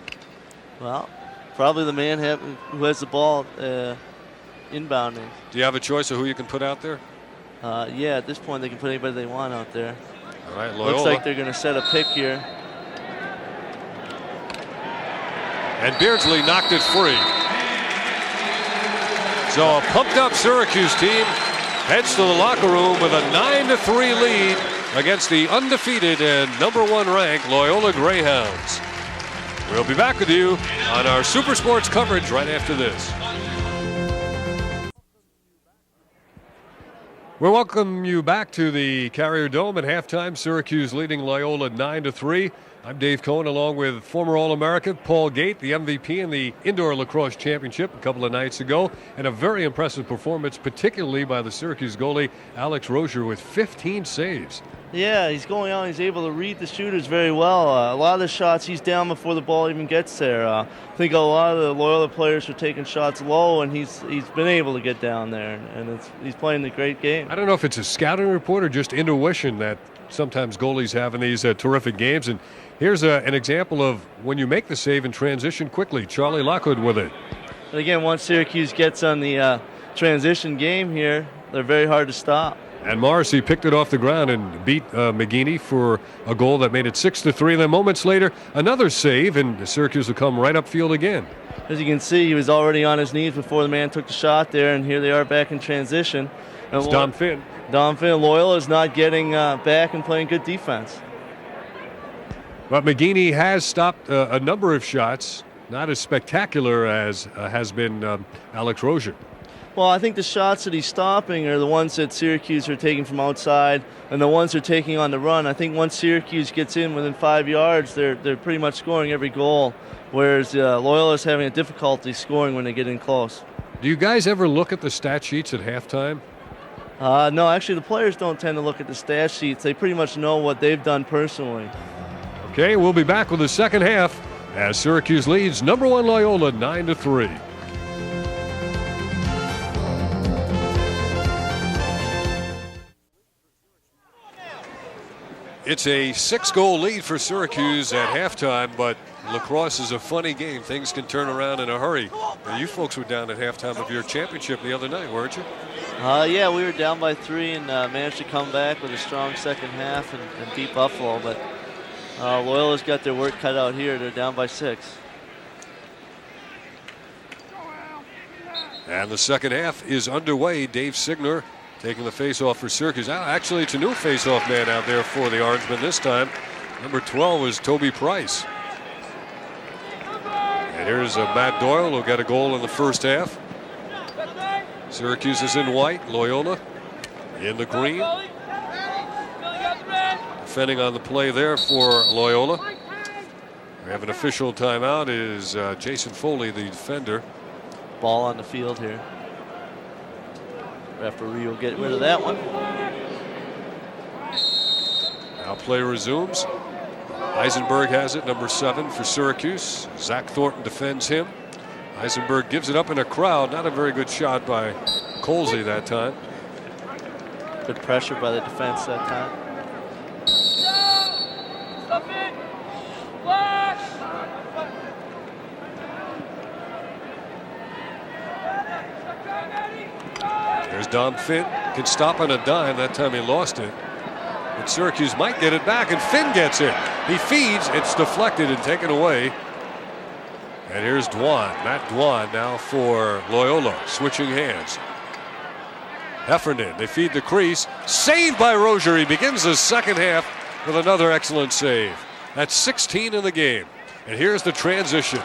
Speaker 2: Well, probably the man who has the ball inbounding.
Speaker 1: Do you have a choice of who you can put out there?
Speaker 2: Yeah, at this point they can put anybody they want out there.
Speaker 1: All right, Loyola.
Speaker 2: Looks like they're going to set a pick here.
Speaker 1: And Beardsley knocked it free. So a pumped up Syracuse team heads to the locker room with a 9-3 lead against the undefeated and #1 ranked Loyola Greyhounds. We'll be back with you on our Super Sports coverage right after this. We welcome you back to the Carrier Dome at halftime. Syracuse leading Loyola 9-3. I'm Dave Cohen, along with former All-American Paul Gait, the MVP in the Indoor Lacrosse Championship a couple of nights ago, and a very impressive performance, particularly by the Syracuse goalie Alex Rozier with 15 saves.
Speaker 2: Yeah, he's going out. He's able to read the shooters very well. A lot of the shots, he's down before the ball even gets there. I think a lot of the Loyola players are taking shots low, and he's been able to get down there, and he's playing a great game.
Speaker 1: I don't know if it's a scouting report or just intuition that sometimes goalies have in these terrific games. And here's an example of when you make the save and transition quickly. Charlie Lockwood with it.
Speaker 2: But again, once Syracuse gets on the transition game here, they're very hard to stop.
Speaker 1: And Morrissey picked it off the ground and beat McGeaney for a goal that made it 6-3. Then moments later, another save, and Syracuse will come right upfield again.
Speaker 2: As you can see, he was already on his knees before the man took the shot there, and here they are back in transition.
Speaker 1: It's Dom Finn.
Speaker 2: Dom Finn. Loyola is not getting back and playing good defense.
Speaker 1: But McGeaney has stopped a number of shots, not as spectacular as has been Alex Rozier.
Speaker 2: Well, I think the shots that he's stopping are the ones that Syracuse are taking from outside, and the ones they're taking on the run. I think once Syracuse gets in within 5 yards, they're pretty much scoring every goal, whereas Loyola is having a difficulty scoring when they get in close.
Speaker 1: Do you guys ever look at the stat sheets at halftime?
Speaker 2: No, actually, the players don't tend to look at the stat sheets. They pretty much know what they've done personally.
Speaker 1: Okay, we'll be back with the second half as Syracuse leads #1 Loyola 9-3. It's a 6-goal lead for Syracuse at halftime, but lacrosse is a funny game. Things can turn around in a hurry. And you folks were down at halftime of your championship the other night, weren't you?
Speaker 2: Yeah, we were down by 3 and managed to come back with a strong second half and beat Buffalo. But Loyola's got their work cut out here. They're down by 6.
Speaker 1: And the second half is underway. Dave Signer taking the face-off for Syracuse. Actually, it's a new face-off man out there for the Orangemen this time. Number 12 is Toby Price. And here's Matt Doyle, who got a goal in the first half. Syracuse is in white, Loyola in the green. Defending on the play there for Loyola. We have an official timeout. Is Jason Foley, the defender.
Speaker 2: Ball on the field here. Referee will get rid of that one.
Speaker 1: Now play resumes. Eisenberg has it, number 7 for Syracuse. Zach Thornton defends him. Eisenberg gives it up in a crowd. Not a very good shot by Colsey that time.
Speaker 2: Good pressure by the defense that time.
Speaker 1: There's Dom Finn. Can stop on a dime. That time he lost it. But Syracuse might get it back, and Finn gets it. He feeds. It's deflected and taken away. And here's Dwan. Matt Dwan now for Loyola. Switching hands. Heffernan. They feed the crease. Saved by Rozier. He begins the second half with another excellent save. That's 16 in the game. And here's the transition.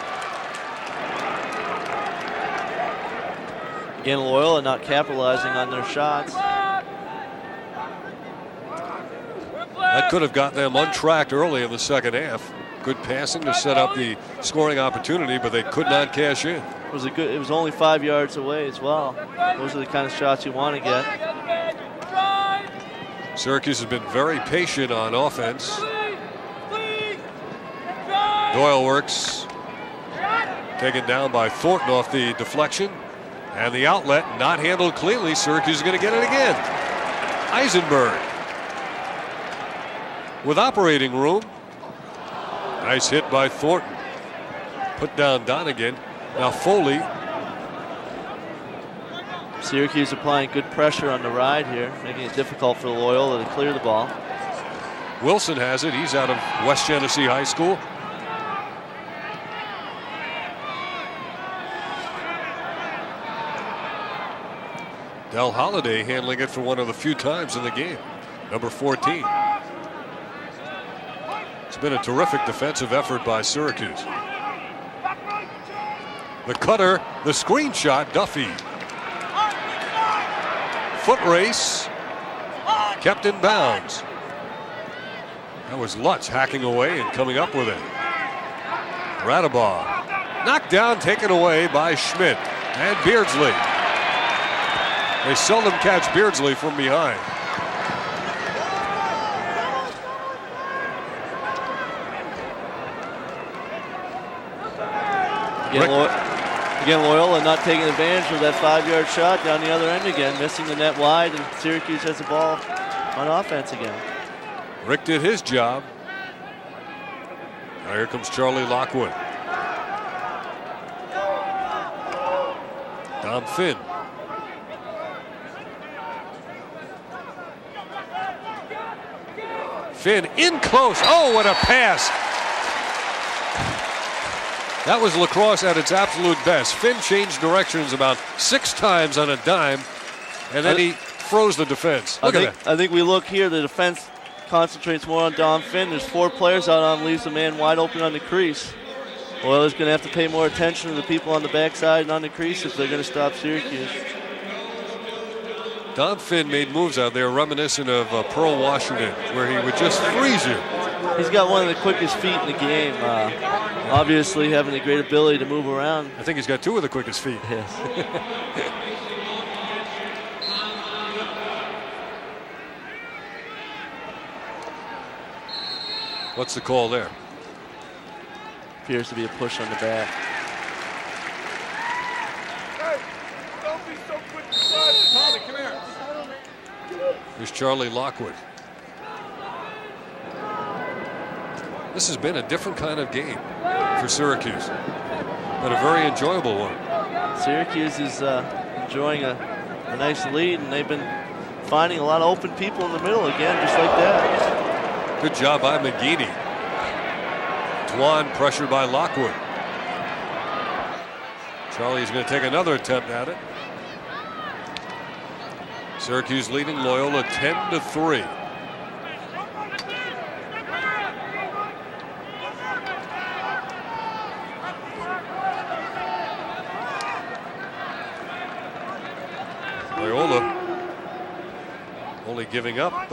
Speaker 2: Again, Loyola not capitalizing on their shots.
Speaker 1: That could have got them untracked early in the second half. Good passing to set up the scoring opportunity, but they could not cash in.
Speaker 2: It was only 5 yards away as well. Those are the kind of shots you want to get.
Speaker 1: Syracuse has been very patient on offense. Doyle works. Taken down by Thornton off the deflection. And the outlet not handled cleanly. Syracuse is going to get it again. Eisenberg with operating room. Nice hit by Thornton. Put down Donegan. Now Foley.
Speaker 2: Syracuse applying good pressure on the ride here, making it difficult for Loyola to clear the ball.
Speaker 1: Wilson has it. He's out of West Genesee High School. Del Holliday handling it for one of the few times in the game. Number 14. It's been a terrific defensive effort by Syracuse. The cutter, the screen shot, Duffy. Foot race, kept in bounds. That was Lutz hacking away and coming up with it. Radabaugh knocked down, taken away by Schmidt and Beardsley. They seldom catch Beardsley from behind.
Speaker 2: Again, Loyola not taking advantage of that 5-yard shot down the other end again, missing the net wide, and Syracuse has the ball on offense again.
Speaker 1: Rick did his job. Now here comes Charlie Lockwood. Dom Finn. Finn in close. Oh, what a pass. That was Lacrosse at its absolute best. Finn changed directions about 6 times on a dime, and then he froze the defense. Look at that.
Speaker 2: I think we look here, the defense concentrates more on Dom Finn. There's 4 players out on, leaves a man wide open on the crease. Loyola's going to have to pay more attention to the people on the backside and on the crease if they're going to stop Syracuse.
Speaker 1: Dom Finn made moves out there reminiscent of Pearl Washington, where he would just freeze you.
Speaker 2: He's got one of the quickest feet in the game. Obviously having a great ability to move around.
Speaker 1: I think he's got 2 of the quickest feet.
Speaker 2: Yes.
Speaker 1: What's the call there?
Speaker 2: Appears to be a push on the back.
Speaker 3: Hey, don't be so quick to slide. Tommy, come here.
Speaker 1: Here's Charlie Lockwood. This has been a different kind of game for Syracuse, but a very enjoyable one.
Speaker 2: Syracuse is enjoying a nice lead, and they've been finding a lot of open people in the middle again, just like that.
Speaker 1: Good job by McGeady. Dwan pressured by Lockwood. Charlie's going to take another attempt at it. Syracuse leading Loyola 10-3. Loyola only giving up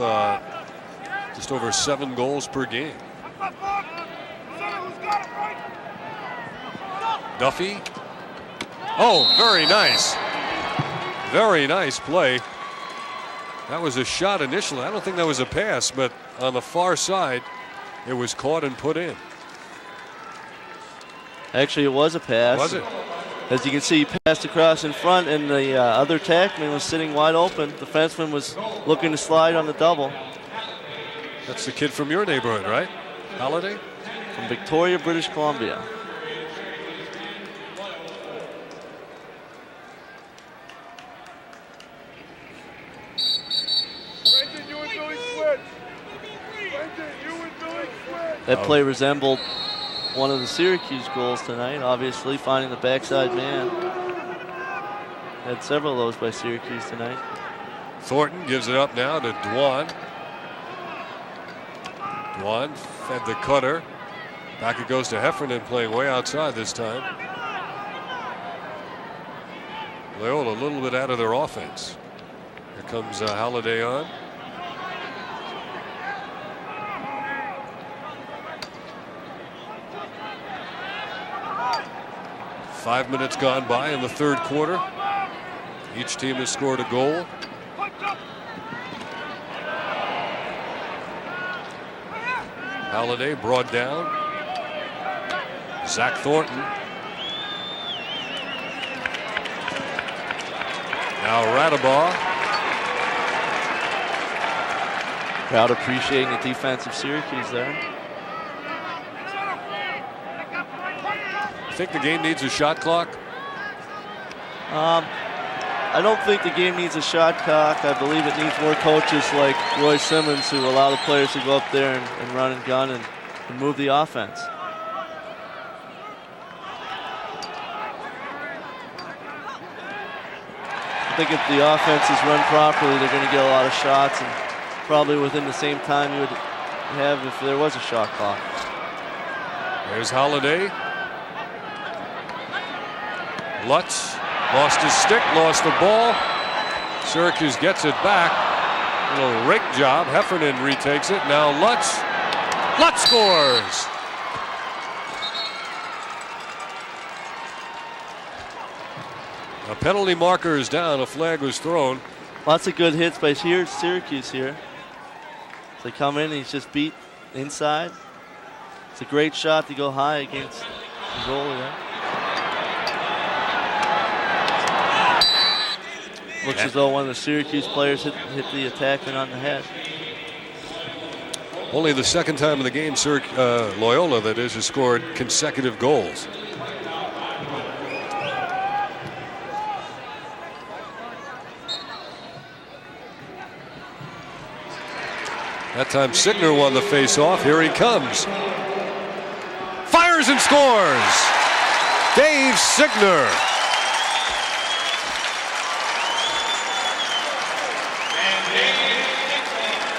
Speaker 1: just over 7 goals per game. Duffy. Oh, very nice. Very nice play. That was a shot initially. I don't think that was a pass, but on the far side, it was caught and put in.
Speaker 2: Actually, it was a pass.
Speaker 1: Was it?
Speaker 2: As you can see, he passed across in front, and the other tackman was sitting wide open. The defenseman was looking to slide on the double.
Speaker 1: That's the kid from your neighborhood, right? Holiday?
Speaker 2: From Victoria, British Columbia. That play resembled one of the Syracuse goals tonight, obviously finding the backside man. Had several of those by Syracuse tonight.
Speaker 1: Thornton gives it up now to Dwan. Dwan fed the cutter. Back it goes to Heffernan, playing way outside this time. Loyola a little bit out of their offense. Here comes Halliday on. Five minutes gone by in the third quarter. Each team has scored a goal. Halliday brought down. Zach Thornton. Now Radabaugh.
Speaker 2: Crowd appreciating the defense of Syracuse there.
Speaker 1: You think the game needs a shot clock?
Speaker 2: I don't think the game needs a shot clock. I believe it needs more coaches like Roy Simmons who allow the players to go up there and run and gun and move the offense. I think if the offense is run properly, they're going to get a lot of shots, and probably within the same time you would have if there was a shot clock.
Speaker 1: There's Holiday. Lutz lost his stick, lost the ball. Syracuse gets it back. Little rake job. Heffernan retakes it. Now Lutz. Lutz scores. A penalty marker is down. A flag was thrown.
Speaker 2: Lots of good hits by Syracuse here. They come in and he's just beat inside. It's a great shot to go high against the goalie there. Looks as though one of the Syracuse players hit the attackman on the head.
Speaker 1: Only the second time in the game Loyola, that is, has scored consecutive goals. That time Signer won the face-off. Here he comes. Fires and scores! Dave Signer.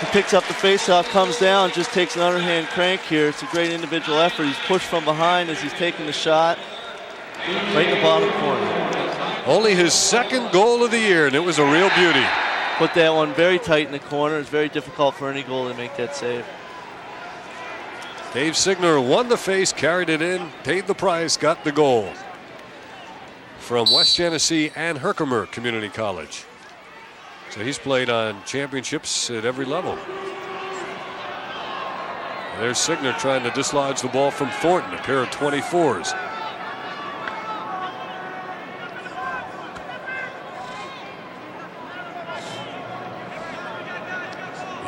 Speaker 2: He picks up the face-off, comes down, just takes an underhand crank here. It's a great individual effort. He's pushed from behind as he's taking the shot. Right in the bottom corner.
Speaker 1: Only his second goal of the year, and it was a real beauty.
Speaker 2: Put that one very tight in the corner. It's very difficult for any goalie to make that save.
Speaker 1: Dave Signer won the face, carried it in, paid the price, got the goal. From West Genesee and Herkimer Community College. So he's played on championships at every level. And there's Signer trying to dislodge the ball from Thornton, a pair of 24s.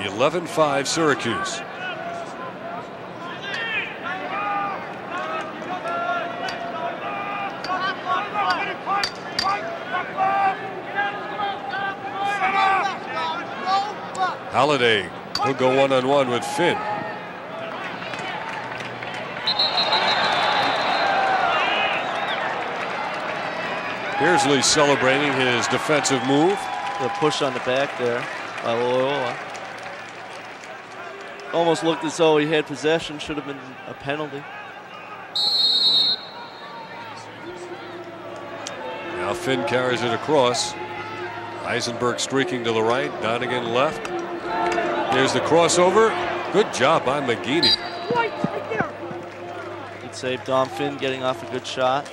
Speaker 1: The 11-5 Syracuse. Holiday will go one-on-one with Finn. Beardsley celebrating his defensive move.
Speaker 2: The push on the back there by Loyola. Almost looked as though he had possession. Should have been a penalty.
Speaker 1: Now Finn carries it across. Eisenberg streaking to the right. Donegan left. Here's the crossover. Good job by McGeaney.
Speaker 2: Good save. Dom Finn getting off a good shot.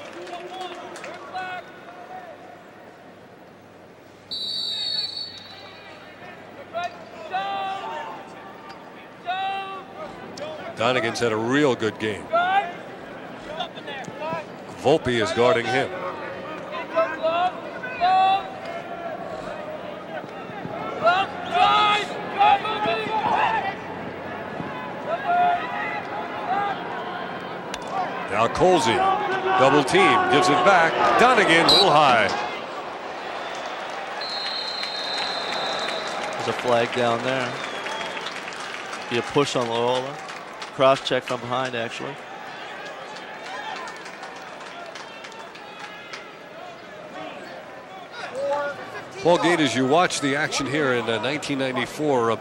Speaker 1: Donegan's had a real good game. Volpe is guarding him. Now Colsey, double team, gives it back. Donegan, a little high.
Speaker 2: There's a flag down there. Be a push on Loyola. Cross check from behind, actually.
Speaker 1: Paul Gait, as you watch the action here in 1994,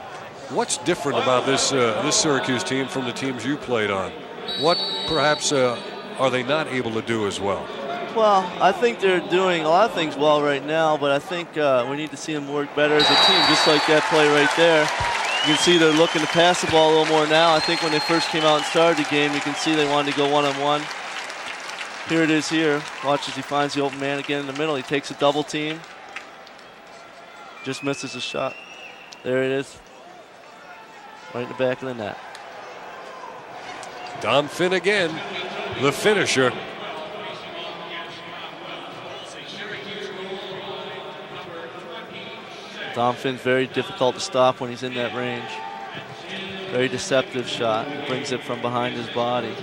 Speaker 1: what's different about this Syracuse team from the teams you played on? What perhaps are they not able to do as well?
Speaker 2: Well, I think they're doing a lot of things well right now, but I think we need to see them work better as a team, just like that play right there. You can see they're looking to pass the ball a little more now. I think when they first came out and started the game, you can see they wanted to go one-on-one. Here it is here. Watch as he finds the open man again in the middle. He takes a double team. Just misses a shot. There it is. Right in the back of the net.
Speaker 1: Dom Finn again, the finisher.
Speaker 2: Dom Finn's very difficult to stop when he's in that range. Very deceptive shot. He brings it from behind his body.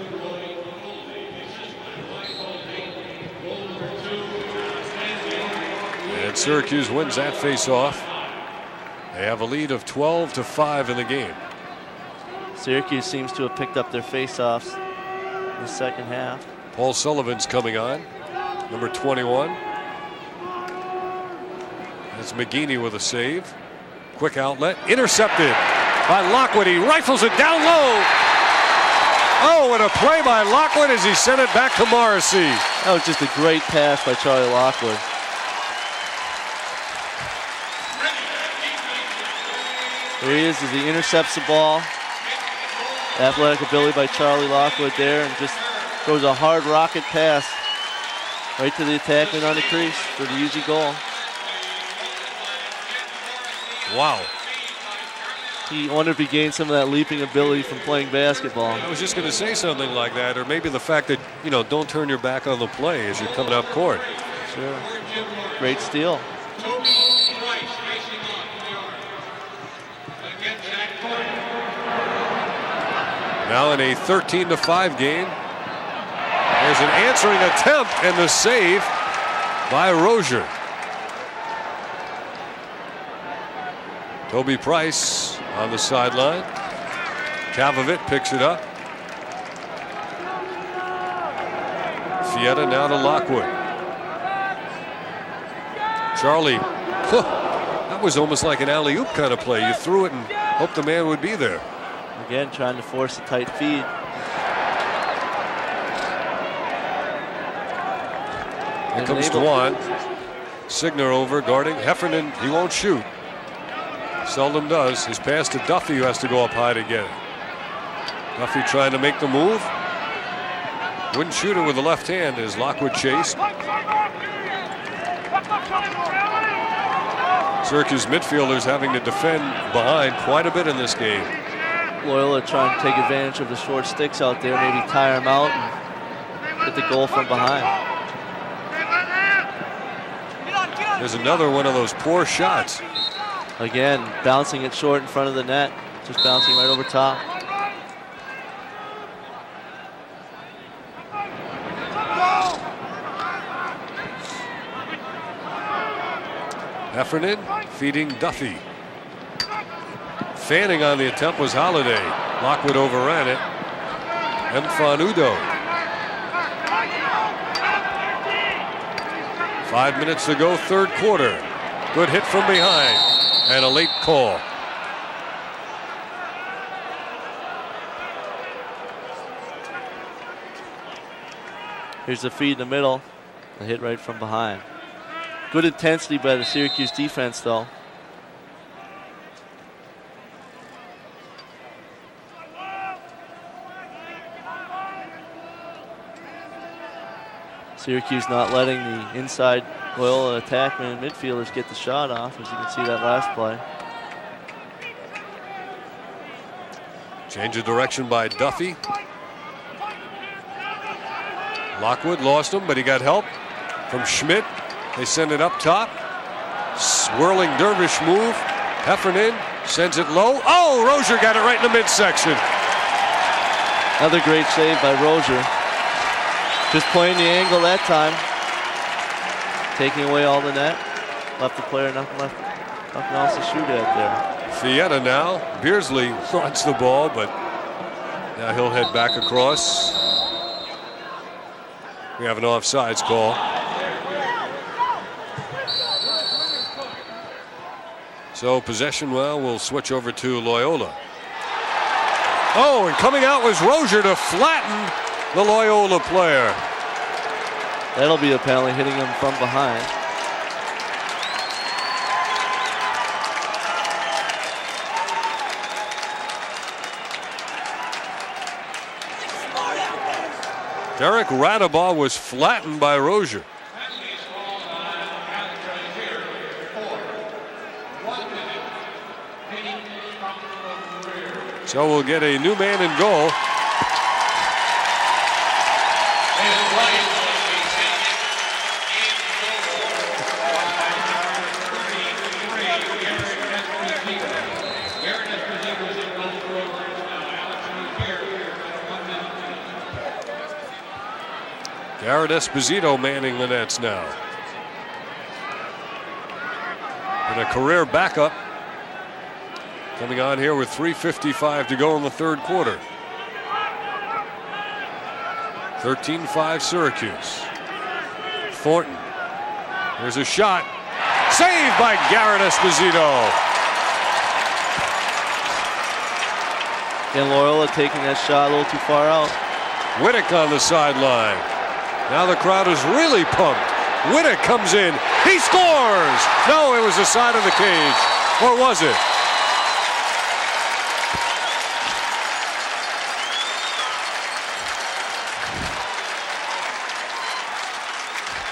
Speaker 1: And Syracuse wins that face-off. They have a lead of 12-5 in the game.
Speaker 2: Syracuse seems to have picked up their face-offs in the second half.
Speaker 1: Paul Sullivan's coming on, number 21. That's McGeaney with a save. Quick outlet, intercepted. by Lockwood. He rifles it down low. Oh, and a play by Lockwood as he sent it back to Morrissey.
Speaker 2: That was just a great pass by Charlie Lockwood. There he is as he intercepts the ball. Athletic ability by Charlie Lockwood there, and just throws a hard rocket pass right to the attackman on the crease for the easy goal.
Speaker 1: Wow.
Speaker 2: I wonder if he gained some of that leaping ability from playing basketball.
Speaker 1: I was just going to say something like that, or maybe the fact that, you know, don't turn your back on the play as you're coming up court.
Speaker 2: Sure. Great steal.
Speaker 1: Now in a 13-5 game. There's an answering attempt and the save by Rozier. Toby Price on the sideline. Kavovit picks it up. Fietta now to Lockwood. Charlie, that was almost like an alley-oop kind of play. You threw it and hoped the man would be there.
Speaker 2: Again, trying to force a tight feed.
Speaker 1: Here comes Dwan. Signer over guarding. Heffernan, he won't shoot. Seldom does. His pass to Duffy, who has to go up high to get it. Duffy trying to make the move. Wouldn't shoot it with the left hand as Lockwood chased. Syracuse midfielders having to defend behind quite a bit in this game.
Speaker 2: Loyola trying to take advantage of the short sticks out there, maybe tire him out and get the goal from behind.
Speaker 1: There's another one of those poor shots.
Speaker 2: Again, bouncing it short in front of the net, just bouncing right over top.
Speaker 1: Heffernan feeding Duffy. Fanning on the attempt was Holiday. Lockwood overran it. Mfanudo. 5 minutes to go, third quarter. Good hit from behind and a late call.
Speaker 2: Here's the feed in the middle. A hit right from behind. Good intensity by the Syracuse defense, though. Syracuse not letting the inside Loyola attackmen and midfielders get the shot off, as you can see that last play.
Speaker 1: Change of direction by Duffy. Lockwood lost him, but he got help from Schmidt. They send it up top. Swirling dervish move. Heffernan sends it low. Oh, Rozier got it right in the midsection.
Speaker 2: Another great save by Rozier. Just playing the angle that time. Taking away all the net. Left the player nothing else to shoot at there.
Speaker 1: Fietta now. Beersley wants the ball, but now he'll head back across. We have an offsides call. So possession, well, we'll switch over to Loyola. Oh, and coming out was Rozier to flatten the Loyola player.
Speaker 2: That'll be a penalty, hitting him from behind.
Speaker 1: Derek Radabah was flattened by Rozier. So we'll get a new man in goal. Garrett Esposito manning the nets now. And a career backup coming on here with 3:55 to go in the third quarter. 13-5 Syracuse. Thornton. There's a shot. Saved by Garrett Esposito.
Speaker 2: And Loyola taking that shot a little too far out.
Speaker 1: Whittick on the sideline. Now the crowd is really pumped. Whittick comes in. He scores! No, it was the side of the cage. Or was it?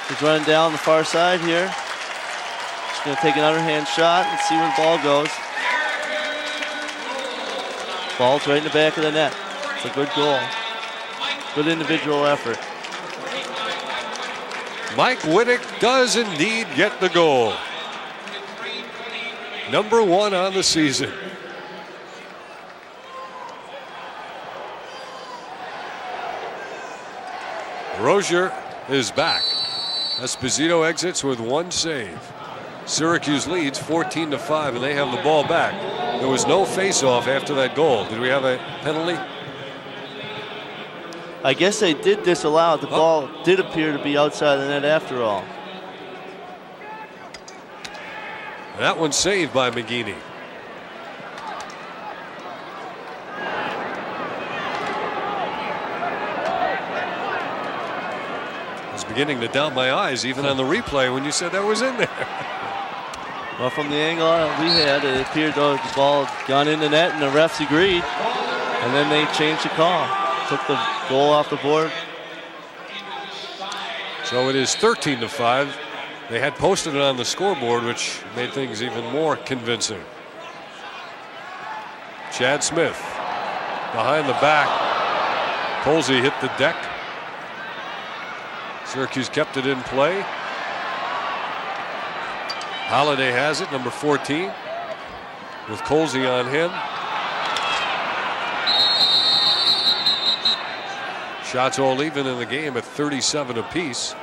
Speaker 2: He's running down the far side here. Just going to take an underhand shot and see where the ball goes. Ball's right in the back of the net. It's a good goal. Good individual effort.
Speaker 1: Mike Whittick does indeed get the goal. Number 1 on the season. Rozier is back. Esposito exits with 1 save. Syracuse leads 14-5, and they have the ball back. There was no face-off after that goal. Did we have a penalty?
Speaker 2: I guess they did disallow it. The ball did appear to be outside the net after all.
Speaker 1: That one's saved by McGeaney. I was beginning to doubt my eyes even on the replay when you said that was in there.
Speaker 2: Well, from the angle we had, it appeared though the ball had gone in the net and the refs agreed. And then they changed the call. Took the goal off the board.
Speaker 1: So it is 13-5. They had posted it on the scoreboard, which made things even more convincing. Chad Smith behind the back. Colsey hit the deck. Syracuse kept it in play. Holiday has it, number 14, with Colsey on him. Shots all even in the game at 37 apiece.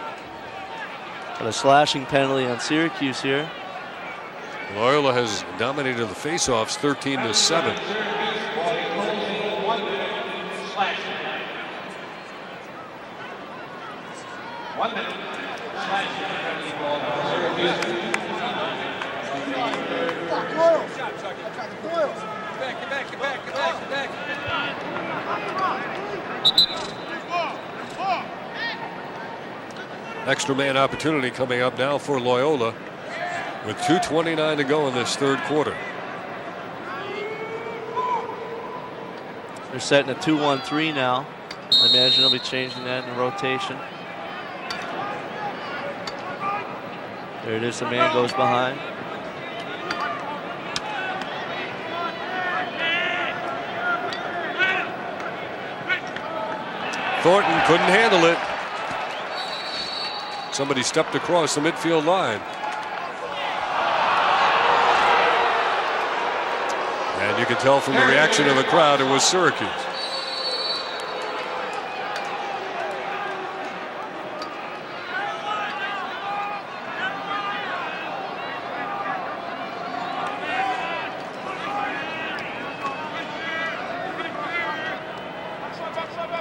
Speaker 2: Got a slashing penalty on Syracuse here.
Speaker 1: Loyola has dominated the faceoffs 13-7. Extra man opportunity coming up now for Loyola with 2:29 to go in this third quarter.
Speaker 2: They're setting a 2-1-3 now. I imagine they'll be changing that in the rotation. There it is, the man goes behind.
Speaker 1: Thornton couldn't handle it. Somebody stepped across the midfield line. And you can tell from the reaction of the crowd it was Syracuse.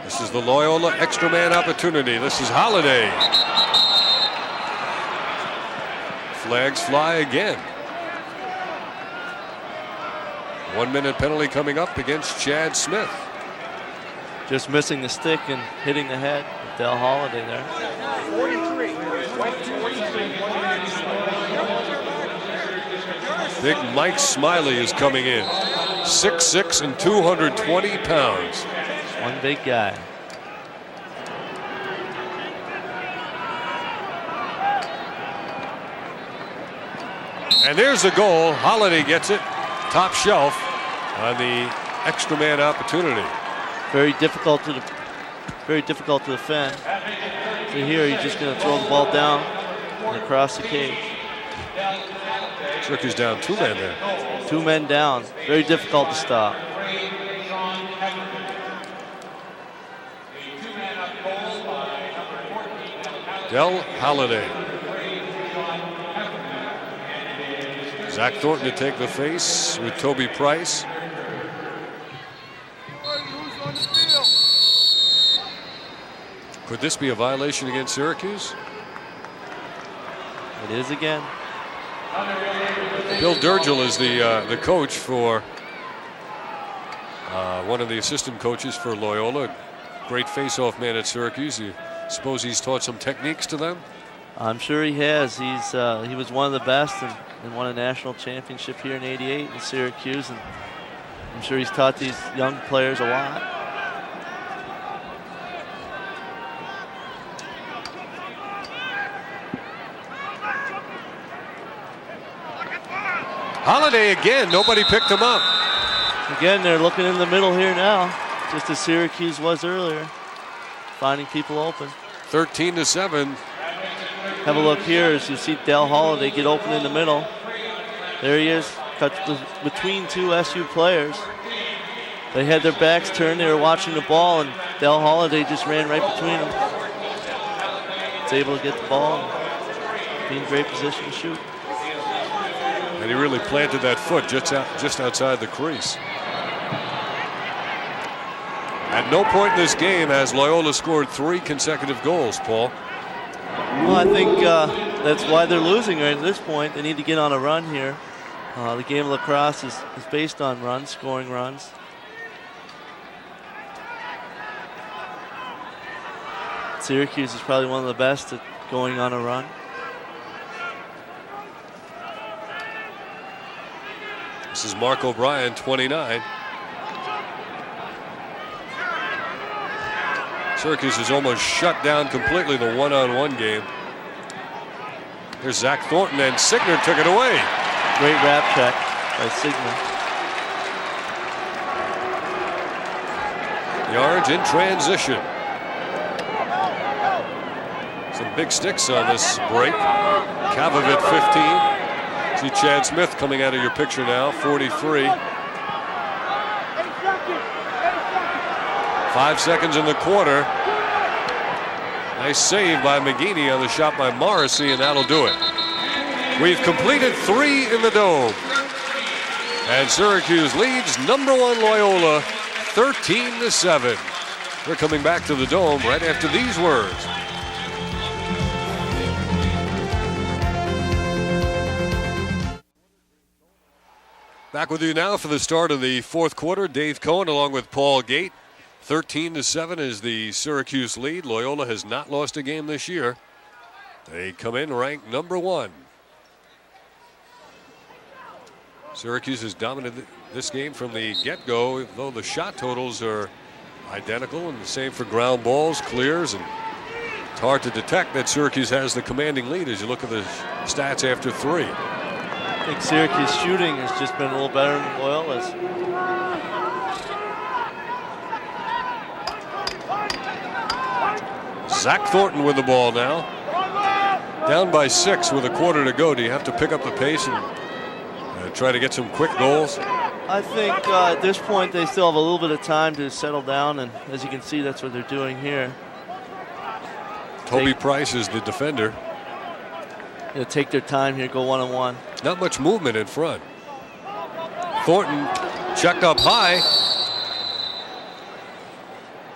Speaker 1: This is the Loyola extra man opportunity. This is Holiday. Flags fly again. 1 minute penalty coming up against Chad Smith.
Speaker 2: Just missing the stick and hitting the head. Del Holiday there.
Speaker 1: 43. Big Mike Smiley is coming in. 6'6" and 220 pounds.
Speaker 2: One big guy.
Speaker 1: And there's the goal. Holiday gets it. Top shelf on the extra man opportunity.
Speaker 2: Very difficult to defend. So here he's just going to throw the ball down and across the cage.
Speaker 1: Syracuse down 2 men there.
Speaker 2: 2 men down. Very difficult to stop.
Speaker 1: Del Holiday. Zach Thornton to take the face with Toby Price. Could this be a violation against Syracuse?
Speaker 2: It is again.
Speaker 1: Bill Dirrgl is the coach for one of the assistant coaches for Loyola. Great face-off man at Syracuse. You suppose he's taught some techniques to them?
Speaker 2: I'm sure he has. He was one of the best and won a national championship here in '88 in Syracuse, and I'm sure he's taught these young players a lot.
Speaker 1: Holiday again. Nobody picked him up.
Speaker 2: Again, they're looking in the middle here now, just as Syracuse was earlier, finding people open.
Speaker 1: 13-7.
Speaker 2: Have a look here as you see Del Holiday get open in the middle. There he is, cut between two SU players. They had their backs turned, they were watching the ball, and Del Holiday just ran right between them. Was able to get the ball and be in great position to shoot.
Speaker 1: And he really planted that foot just outside the crease. At no point in this game has Loyola scored 3 consecutive goals, Paul.
Speaker 2: Well, I think that's why they're losing right at this point. They need to get on a run here. The game of lacrosse is based on runs, scoring runs. Syracuse is probably one of the best at going on a run.
Speaker 1: This is Mark O'Brien, 29. Syracuse has almost shut down completely the one-on-one game. Here's Zach Thornton, and Signer took it away.
Speaker 2: Great wrap check by Signer.
Speaker 1: The Orange in transition. Some big sticks on this break. Kavovit 15. See Chad Smith coming out of your picture now, 43. 5 seconds in the quarter. Nice save by McGeaney on the shot by Morrissey, and that'll do it. We've completed 3 in the Dome. And Syracuse leads #1 Loyola 13-7. We're coming back to the Dome right after these words. Back with you now for the start of the 4th quarter. Dave Cohen along with Paul Gait. 13-7 is the Syracuse lead. Loyola has not lost a game this year. They come in ranked #1. Syracuse has dominated this game from the get-go, though the shot totals are identical, and the same for ground balls, clears, and it's hard to detect that Syracuse has the commanding lead as you look at the stats after 3.
Speaker 2: I think Syracuse shooting has just been a little better than Loyola's.
Speaker 1: Zach Thornton with the ball now. Down by 6 with a quarter to go. Do you have to pick up the pace and try to get some quick goals?
Speaker 2: I think at this point they still have a little bit of time to settle down, and as you can see, that's what they're doing here.
Speaker 1: Toby Price is the defender.
Speaker 2: They'll take their time here, go one-on-one.
Speaker 1: Not much movement in front. Thornton checked up high.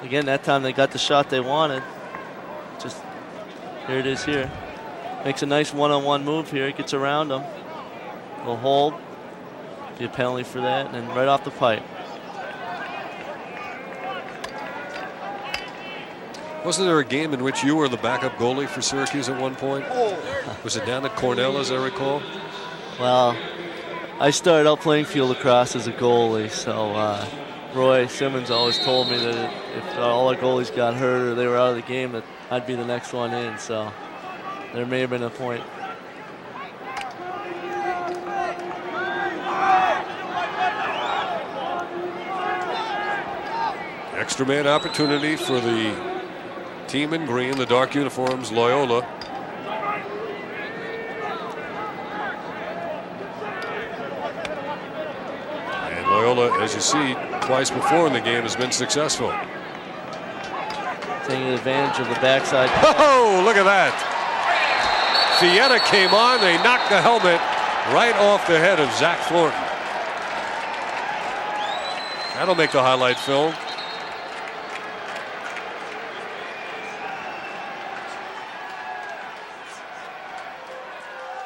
Speaker 2: Again, that time they got the shot they wanted. Just here it is here. Makes a nice one-on-one move here. Gets around them. Will hold. Be a penalty for that, and then right off the pipe.
Speaker 1: Wasn't there a game in which you were the backup goalie for Syracuse at one point? Was it down at Cornell, as I recall?
Speaker 2: Well, I started out playing field lacrosse as a goalie, so Roy Simmons always told me that if all our goalies got hurt or they were out of the game, that I'd be the next one in, so there may have been a point.
Speaker 1: Extra man opportunity for the team in green, the dark uniforms, Loyola. And Loyola, as you see, twice before in the game has been successful.
Speaker 2: Taking advantage of the backside.
Speaker 1: Oh, look at that. Fietta came on. They knocked the helmet right off the head of Zach Thornton. That'll make the highlight film.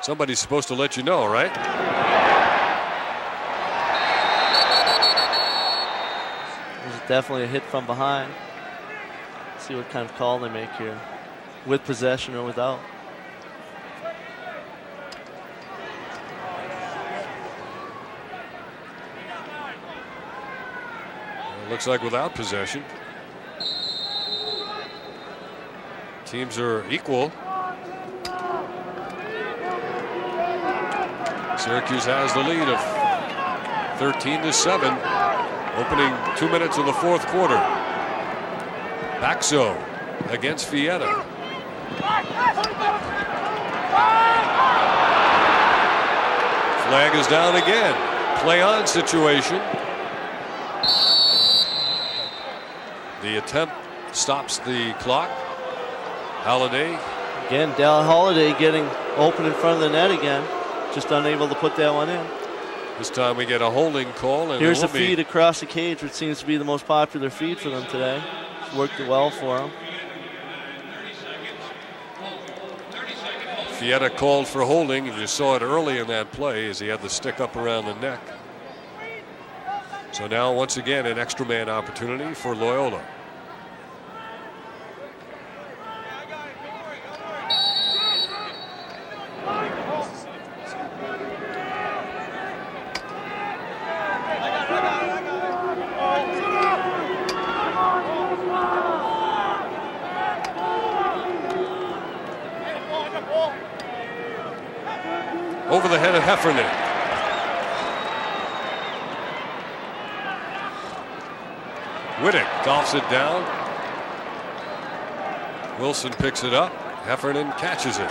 Speaker 1: Somebody's supposed to let you know, right?
Speaker 2: definitely a hit from behind. See what kind of call they make here, with possession or without.
Speaker 1: It looks like without possession. Teams are equal. Syracuse has the lead of 13-7, opening 2 minutes of the fourth quarter. Baxo against Fietta. Flag is down again. Play on situation. The attempt stops the clock. Holiday.
Speaker 2: Again, Dal Holiday getting open in front of the net again. Just unable to put that one in.
Speaker 1: This time we get a holding call. And
Speaker 2: here's a feed across the cage, which seems to be the most popular feed for them today. It's worked well for them.
Speaker 1: Fietta called for holding. You saw it early in that play as he had the stick up around the neck. So now once again an extra man opportunity for Loyola. Over the head of Heffernan. Wittick golfs it down. Wilson picks it up. Heffernan catches it.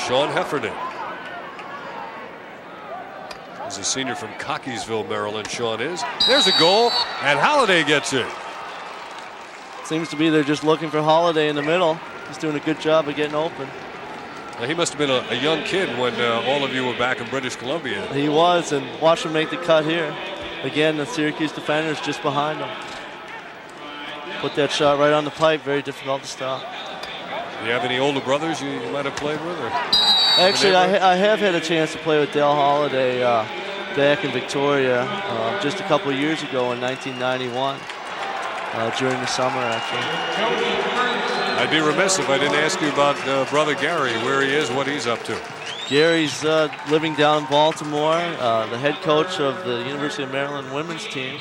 Speaker 1: Sean Heffernan. He's a senior from Cockeysville, Maryland, Sean is. There's a goal, and Holiday gets it.
Speaker 2: Seems to be they're just looking for Holiday in the middle. He's doing a good job of getting open.
Speaker 1: Now, he must have been a young kid when all of you were back in British Columbia.
Speaker 2: He was, and watch him make the cut here. Again, the Syracuse defender is just behind him. Put that shot right on the pipe, very difficult to stop.
Speaker 1: Do you have any older brothers you might have played with? Or
Speaker 2: actually, I have had a chance to play with Dale Holiday back in Victoria just a couple of years ago in 1991, during the summer, actually.
Speaker 1: I'd be remiss if I didn't ask you about brother Gary, where he is, what he's up to.
Speaker 2: Gary's living down in Baltimore, the head coach of the University of Maryland women's team,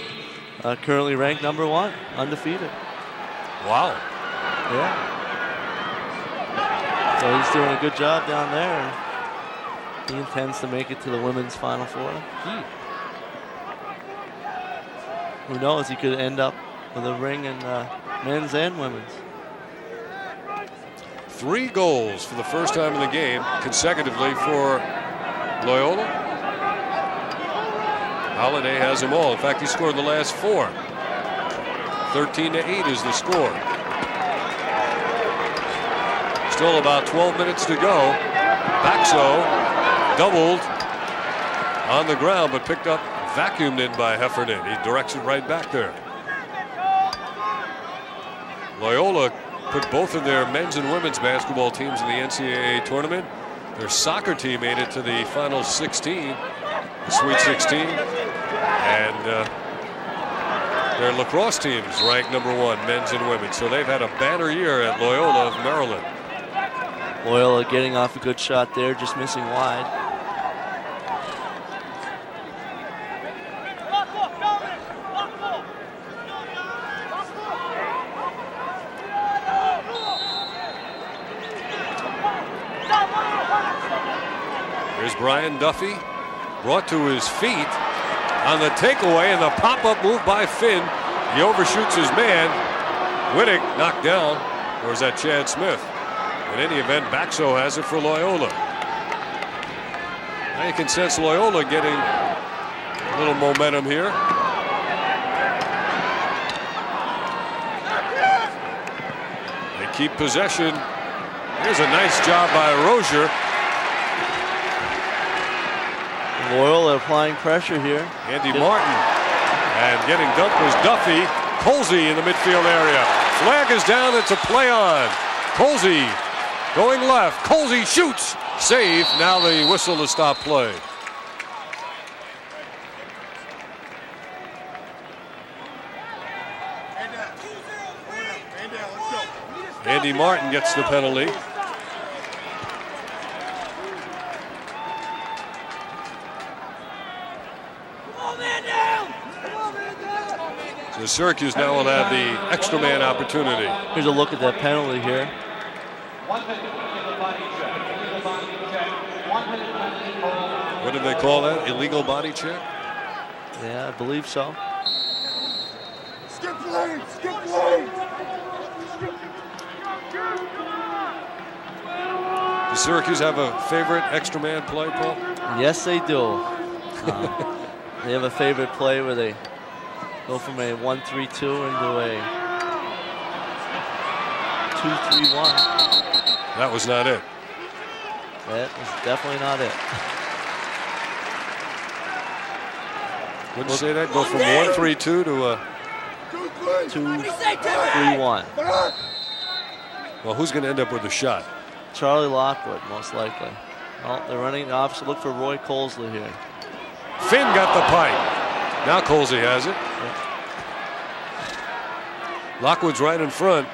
Speaker 2: currently ranked #1, undefeated.
Speaker 1: Wow.
Speaker 2: Yeah. So he's doing a good job down there. He intends to make it to the women's Final Four. Who knows, he could end up with a ring in men's and women's.
Speaker 1: 3 goals for the first time in the game consecutively for Loyola. Holiday has them all. In fact, he scored the last 4. 13-8 is the score. Still about 12 minutes to go. Baxo doubled on the ground, but picked up, vacuumed in by Heffernan. He directs it right back there. Loyola put both of their men's and women's basketball teams in the NCAA tournament. Their soccer team made it to the final 16, the Sweet 16, and their lacrosse teams ranked #1, men's and women's. So they've had a banner year at Loyola of Maryland.
Speaker 2: Loyola getting off a good shot there, just missing wide.
Speaker 1: Here's Brian Duffy, brought to his feet on the takeaway, and the pop-up move by Finn. He overshoots his man. Wittick knocked down, or is that Chad Smith? In any event, Baxo has it for Loyola. Now you can sense Loyola getting a little momentum here. They keep possession. Here's a nice job by Rozier.
Speaker 2: Loyola applying pressure here.
Speaker 1: Andy Martin, and getting dumped was Duffy. Colsey in the midfield area. Flag is down, it's a play on. Colsey going left. Colsey shoots. Save. Now the whistle to stop play. Andy Martin gets the penalty. So Syracuse now will have the extra man opportunity.
Speaker 2: Here's a look at that penalty here.
Speaker 1: What did they call that? Illegal body check?
Speaker 2: Yeah, I believe so.
Speaker 3: Skip lane! Skip lane!
Speaker 1: Does Syracuse have a favorite extra man play, Paul?
Speaker 2: Yes, they do. They have a favorite play where they go from a 1-3-2 into a 2-3-1.
Speaker 1: That was not it.
Speaker 2: That was definitely not it.
Speaker 1: Wouldn't you say that? Go from 1-3-2 to a
Speaker 2: 2-3-1.
Speaker 1: Well, who's going to end up with the shot?
Speaker 2: Charlie Lockwood, most likely. Well, they're running the opposite. Look for Roy Colsley here.
Speaker 1: Finn got the pipe. Now Colsey has it. Lockwood's right in front.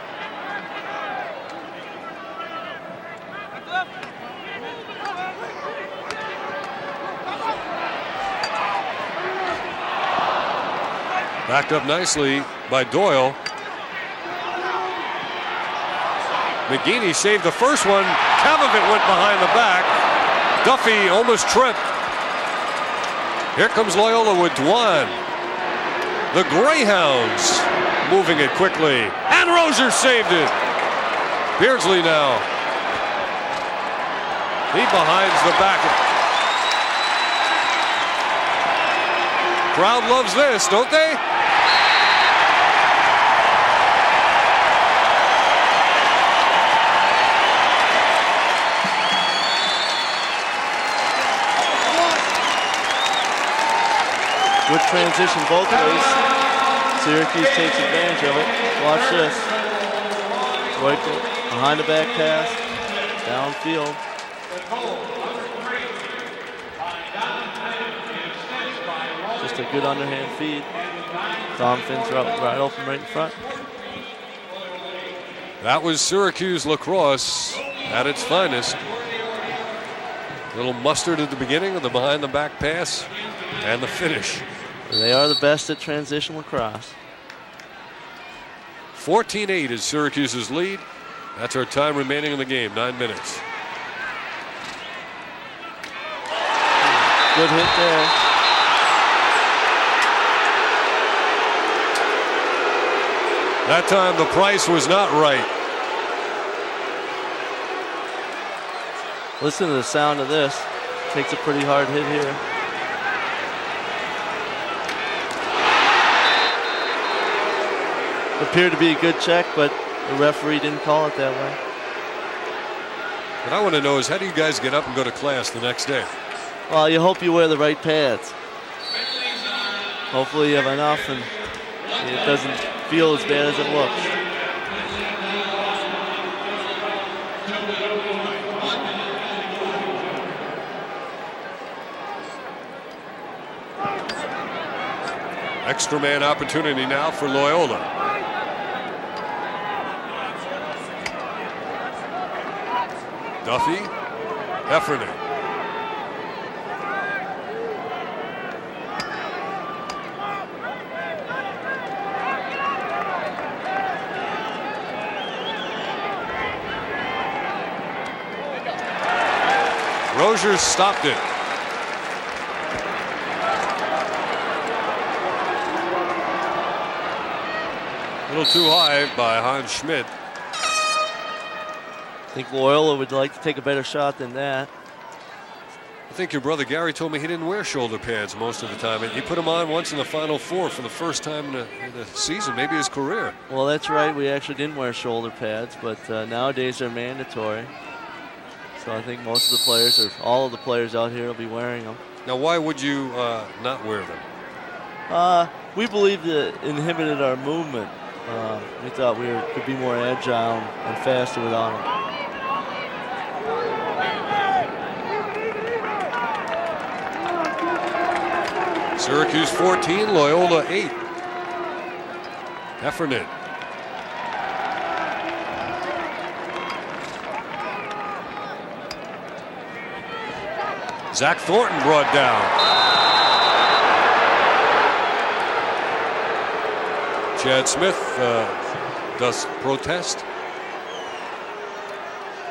Speaker 1: Backed up nicely by Doyle. McGeaney saved the first one. Kavovit went behind the back. Duffy almost tripped. Here comes Loyola with Dwan. The Greyhounds moving it quickly. And Rozier saved it. Beardsley now. He behinds the back. Crowd loves this, don't they?
Speaker 2: Good transition both ways. Syracuse takes advantage of it. Watch this. Right behind the back pass. Downfield. Just a good underhand feed. Tom Finn's right open right in front.
Speaker 1: That was Syracuse lacrosse at its finest. A little mustard at the beginning of the behind the back pass and the finish.
Speaker 2: They are the best at transition lacrosse.
Speaker 1: 14-8 is Syracuse's lead. That's our time remaining in the game, 9 minutes.
Speaker 2: Good hit there.
Speaker 1: That time the price was not right.
Speaker 2: Listen to the sound of this. Takes a pretty hard hit here. Appeared to be a good check, but the referee didn't call it that way.
Speaker 1: What I want to know is, how do you guys get up and go to class the next day?
Speaker 2: Well, you hope you wear the right pads. Hopefully you have enough and it doesn't feel as bad as it looks.
Speaker 1: Extra man opportunity now for Loyola. Duffy, Heffernan. Rozier stopped it. A little too high by Hans Schmidt.
Speaker 2: I think Loyola would like to take a better shot than that.
Speaker 1: I think your brother Gary told me he didn't wear shoulder pads most of the time. He put them on once in the Final Four for the first time in the season, maybe his career.
Speaker 2: Well, that's right. We actually didn't wear shoulder pads, but nowadays they're mandatory. So I think most of the players, or all of the players out here, will be wearing them.
Speaker 1: Now, why would you not wear them?
Speaker 2: We believed it inhibited our movement. We thought we could be more agile and faster without them.
Speaker 1: Syracuse 14, Loyola 8. Heffernan. Zach Thornton brought down. Chad Smith does protest.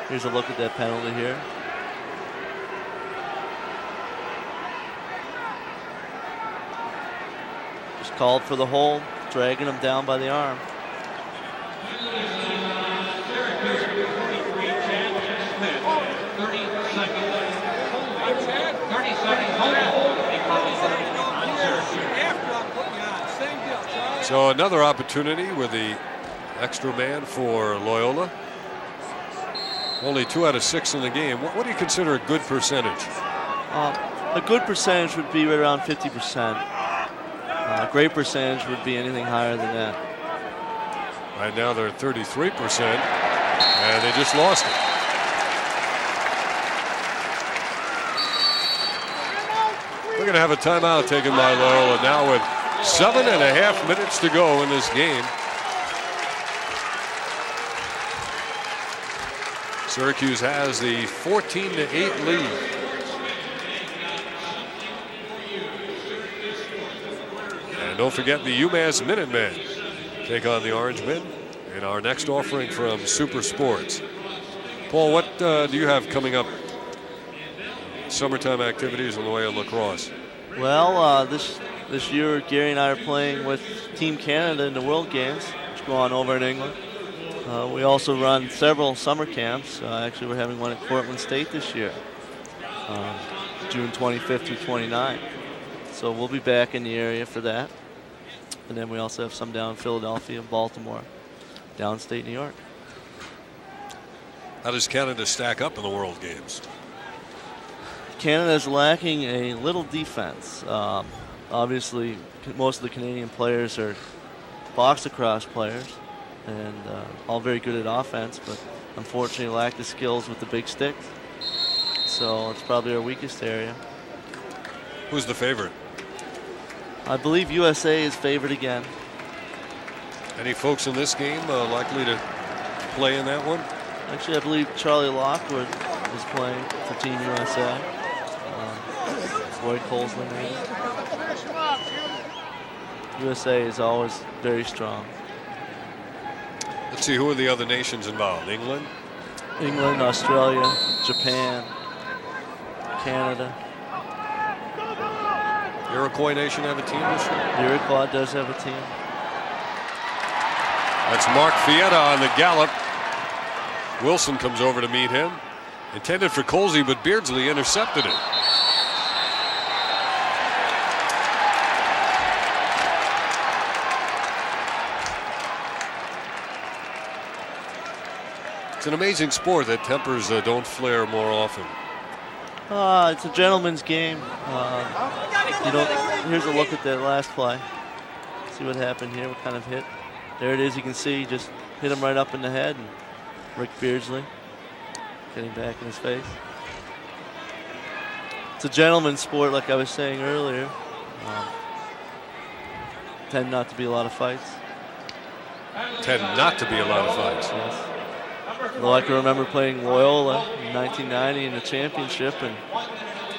Speaker 2: Here's a look at that penalty here. Just called for the hold, dragging him down by the arm.
Speaker 1: So another opportunity with the extra man for Loyola. Only 2 out of 6 in the game. What do you consider a good percentage?
Speaker 2: A good percentage would be right around 50%. A great percentage would be anything higher than that.
Speaker 1: Right now they're 33%, and they just lost it. We're going to have a timeout taken by Loyola now with 7.5 minutes to go in this game. Syracuse has the 14-8 lead. And don't forget the UMass Minutemen take on the Orangemen in our next offering from Super Sports. Paul, what do you have coming up? Summertime activities in the way of lacrosse.
Speaker 2: Well, this year Gary and I are playing with Team Canada in the World Games, which go on over in England. We also run several summer camps. Actually, we're having one at Cortland State this year, June 25th through 29th. So we'll be back in the area for that. And then we also have some down in Philadelphia and Baltimore, downstate New York.
Speaker 1: How does Canada stack up in the World Games?
Speaker 2: Canada is lacking a little defense. Obviously, most of the Canadian players are box lacrosse players, and all very good at offense, but unfortunately lack the skills with the big stick. So it's probably our weakest area.
Speaker 1: Who's the favorite?
Speaker 2: I believe USA is favored again.
Speaker 1: Any folks in this game likely to play in that one?
Speaker 2: Actually, I believe Charlie Lockwood is playing for Team USA. Roy Colesland maybe. USA is always very strong.
Speaker 1: Let's see, who are the other nations involved? England?
Speaker 2: England, Australia, Japan, Canada.
Speaker 1: Iroquois Nation have a team this year?
Speaker 2: Iroquois does have a team.
Speaker 1: That's Mark Fietta on the gallop. Wilson comes over to meet him. Intended for Colsey, but Beardsley intercepted it. It's an amazing sport that tempers don't flare more often.
Speaker 2: It's a gentleman's game. Here's a look at that last play. See what happened here, what kind of hit. There it is, you can see, just hit him right up in the head. And Rick Beardsley getting back in his face. It's a gentleman's sport, like I was saying earlier. Tend not to be a lot of fights.
Speaker 1: Tend not to be a lot of fights.
Speaker 2: Yes. Though I can remember playing Loyola in 1990 in the championship, and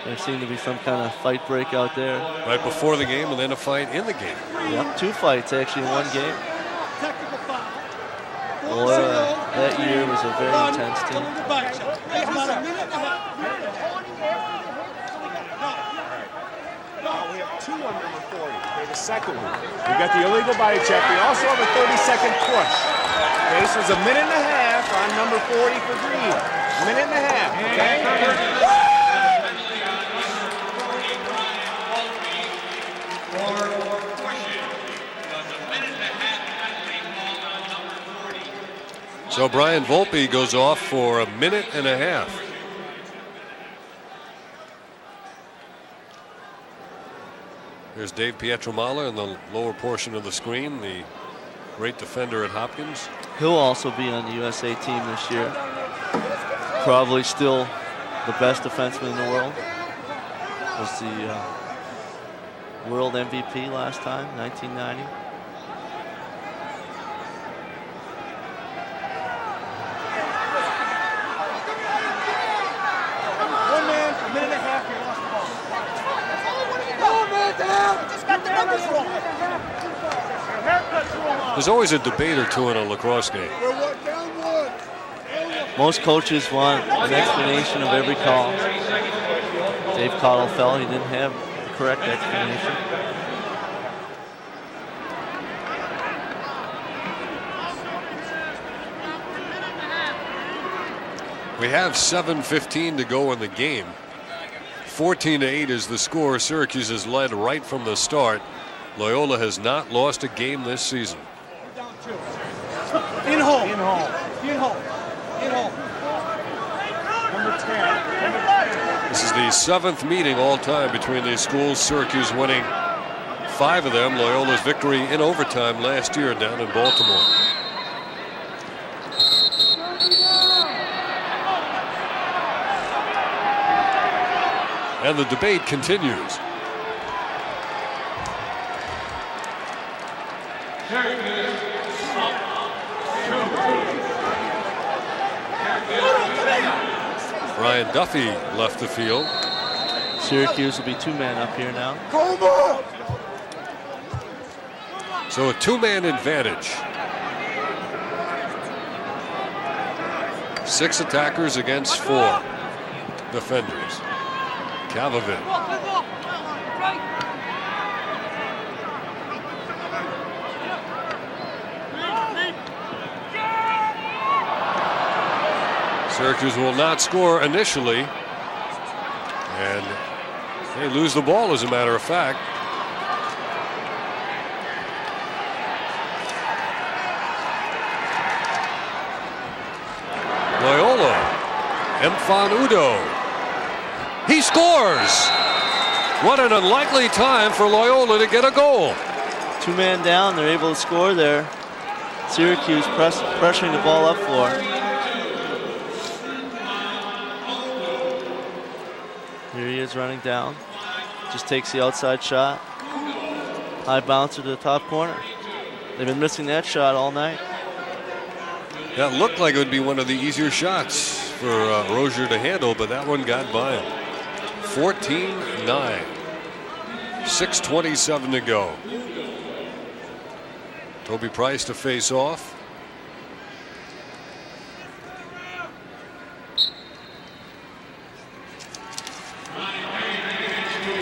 Speaker 2: there seemed to be some kind of fight break out there.
Speaker 1: Right before the game and then a fight in the game.
Speaker 2: Yep, 2 fights actually in one game. Loyola that year was a very intense team.
Speaker 4: We have 2 on number 40. Okay, the second one. We got the illegal body check. We also have a 30-second push. Okay, this was a minute and a half on number 40 for Green. Minute and a half, okay?
Speaker 1: So Brian Volpe goes off for a minute and a half. There's Dave Pietramala in the lower portion of the screen, the great defender at Hopkins.
Speaker 2: He'll also be on the USA team this year. Probably still the best defenseman in the world. Was the world MVP last time, 1990.
Speaker 4: One man, a minute and a half, you lost
Speaker 1: There's always a debate or two in a lacrosse game.
Speaker 2: Most coaches want an explanation of every call. Dave Cottle felt he didn't have the correct explanation.
Speaker 1: We have 7:15 to go in the game. 14-8 is the score. Syracuse has led right from the start. Loyola has not lost a game this season.
Speaker 3: In hole. In hole. In hole. In hole. Number 10.
Speaker 1: This is the 7th meeting all time between these schools. Syracuse winning 5 of them. Loyola's victory in overtime last year down in Baltimore. And the debate continues. Brian Duffy left the field.
Speaker 2: Syracuse will be 2-man up here now.
Speaker 1: So a 2-man advantage. 6 attackers against 4 defenders. Kavavin. Syracuse will not score initially, and they lose the ball, as a matter of fact. Loyola, Mfan Udo. He scores! What an unlikely time for Loyola to get a goal.
Speaker 2: 2-man down, they're able to score there. Syracuse pressuring the ball up floor. Here he is running down. Just takes the outside shot. High bouncer to the top corner. They've been missing that shot all night.
Speaker 1: That looked like it would be one of the easier shots for Rozier to handle, but that one got by him. 14-9. 6:27 to go. Toby Price to face off.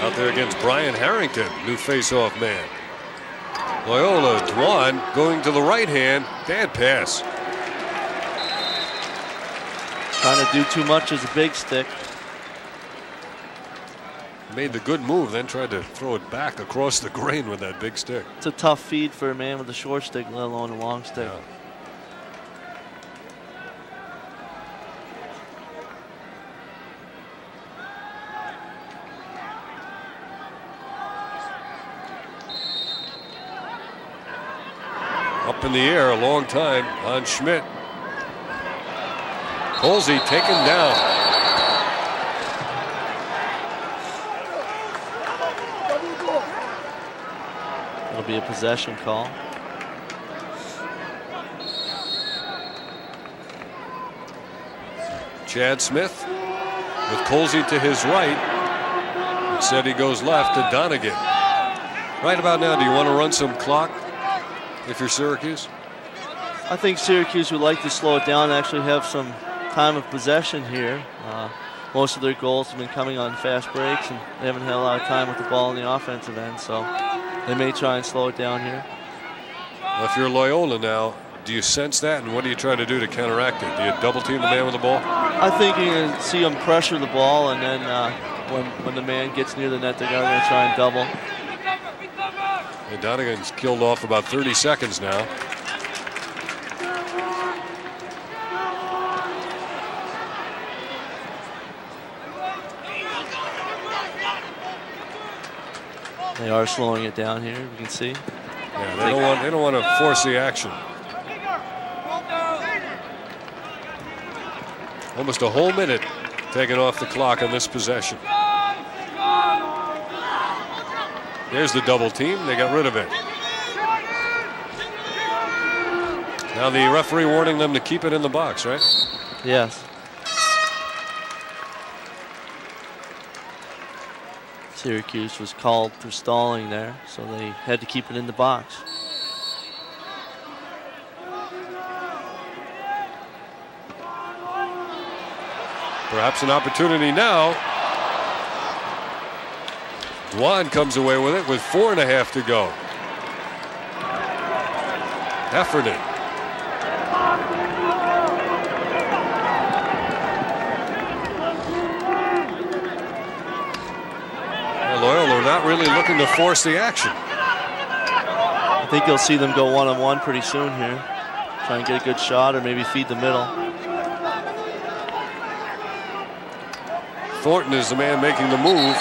Speaker 1: Out there against Brian Harrington, new face-off man. Loyola, Dwan going to the right hand. Bad pass.
Speaker 2: Trying to do too much as a big stick.
Speaker 1: Made the good move, then tried to throw it back across the grain with that big stick.
Speaker 2: It's a tough feed for a man with a short stick, let alone a long stick.
Speaker 1: Yeah. Up in the air a long time on Schmidt. Colsey taken down.
Speaker 2: It'll be a possession call.
Speaker 1: Chad Smith with Colsey to his right. Instead he goes left to Donegan. Right about now, do you want to run some clock if you're Syracuse?
Speaker 2: I think Syracuse would like to slow it down and actually have some time of possession here. Most of their goals have been coming on fast breaks, and they haven't had a lot of time with the ball in the offensive end, so they may try and slow it down here.
Speaker 1: Well, if you're Loyola now, do you sense that, and what are you trying to do to counteract it? Do you double team the man with the ball?
Speaker 2: I think you're going to see them pressure the ball, and then when the man gets near the net, they're going to try and double.
Speaker 1: And Donegan's killed off about 30 seconds now.
Speaker 2: They are slowing it down here, you can see.
Speaker 1: Yeah, they don't want to force the action. Almost a whole minute taken off the clock on this possession. There's the double team. They got rid of it. Now the referee warning them to keep it in the box, right?
Speaker 2: Yes. Syracuse was called for stalling there, so they had to keep it in the box.
Speaker 1: Perhaps an opportunity now. Dwan comes away with it with 4.5 to go. Heffernan. Loyola not really looking to force the action.
Speaker 2: I think you'll see them go one-on-one pretty soon here. Try and get a good shot or maybe feed the middle.
Speaker 1: Thornton is the man making the move.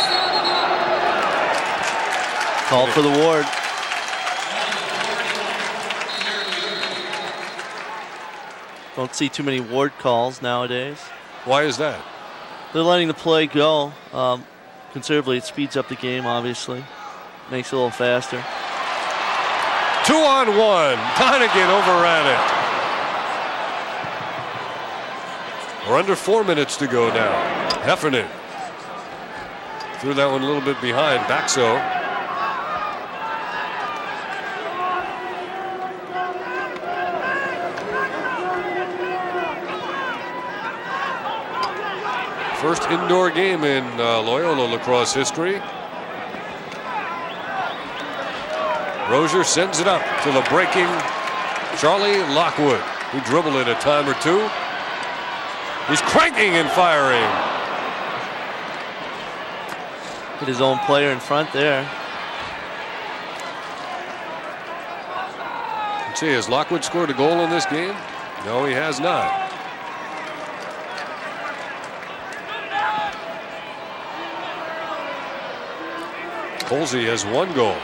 Speaker 2: Call for the Ward. Don't see too many Ward calls nowadays.
Speaker 1: Why is that?
Speaker 2: They're letting the play go. Considerably, it speeds up the game, obviously. Makes it a little faster.
Speaker 1: 2-on-1. Donegan overran it. We're under 4 minutes to go now. Heffernan threw that one a little bit behind. Baxo. First indoor game in Loyola lacrosse history. Rozier sends it up to the breaking Charlie Lockwood, who dribbled it a time or two. He's cranking and firing.
Speaker 2: Hit his own player in front there.
Speaker 1: Let's see, has Lockwood scored a goal in this game? No, he has not. Colsey has 1 goal.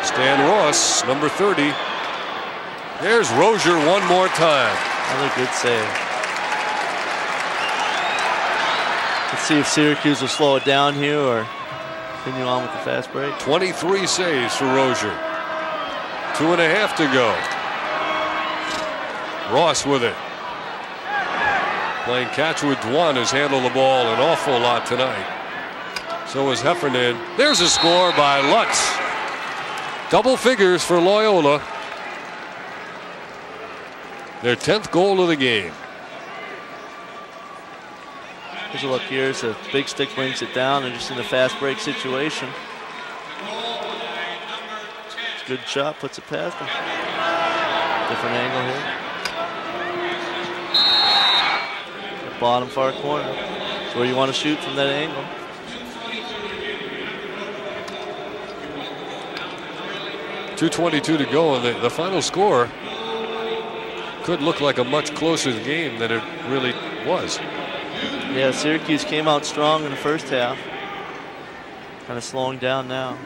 Speaker 1: Stan Ross, number 30. There's Rozier one more time.
Speaker 2: Another good save. Let's see if Syracuse will slow it down here or continue on with the fast break.
Speaker 1: 23 saves for Rozier. 2.5 to go. Ross with it. Playing catch with Dwan, has handled the ball an awful lot tonight. So is Heffernan. There's a score by Lutz. Double figures for Loyola. Their 10th goal of the game.
Speaker 2: Here's a look here as the big stick brings it down and just in a fast break situation. It's a good shot, puts it past him. Different angle here. Bottom far corner. It's where you want to shoot from that angle.
Speaker 1: .222 to go, and the final score could look like a much closer game than it really was.
Speaker 2: Yeah, Syracuse came out strong in the first half. Kind of slowing down now.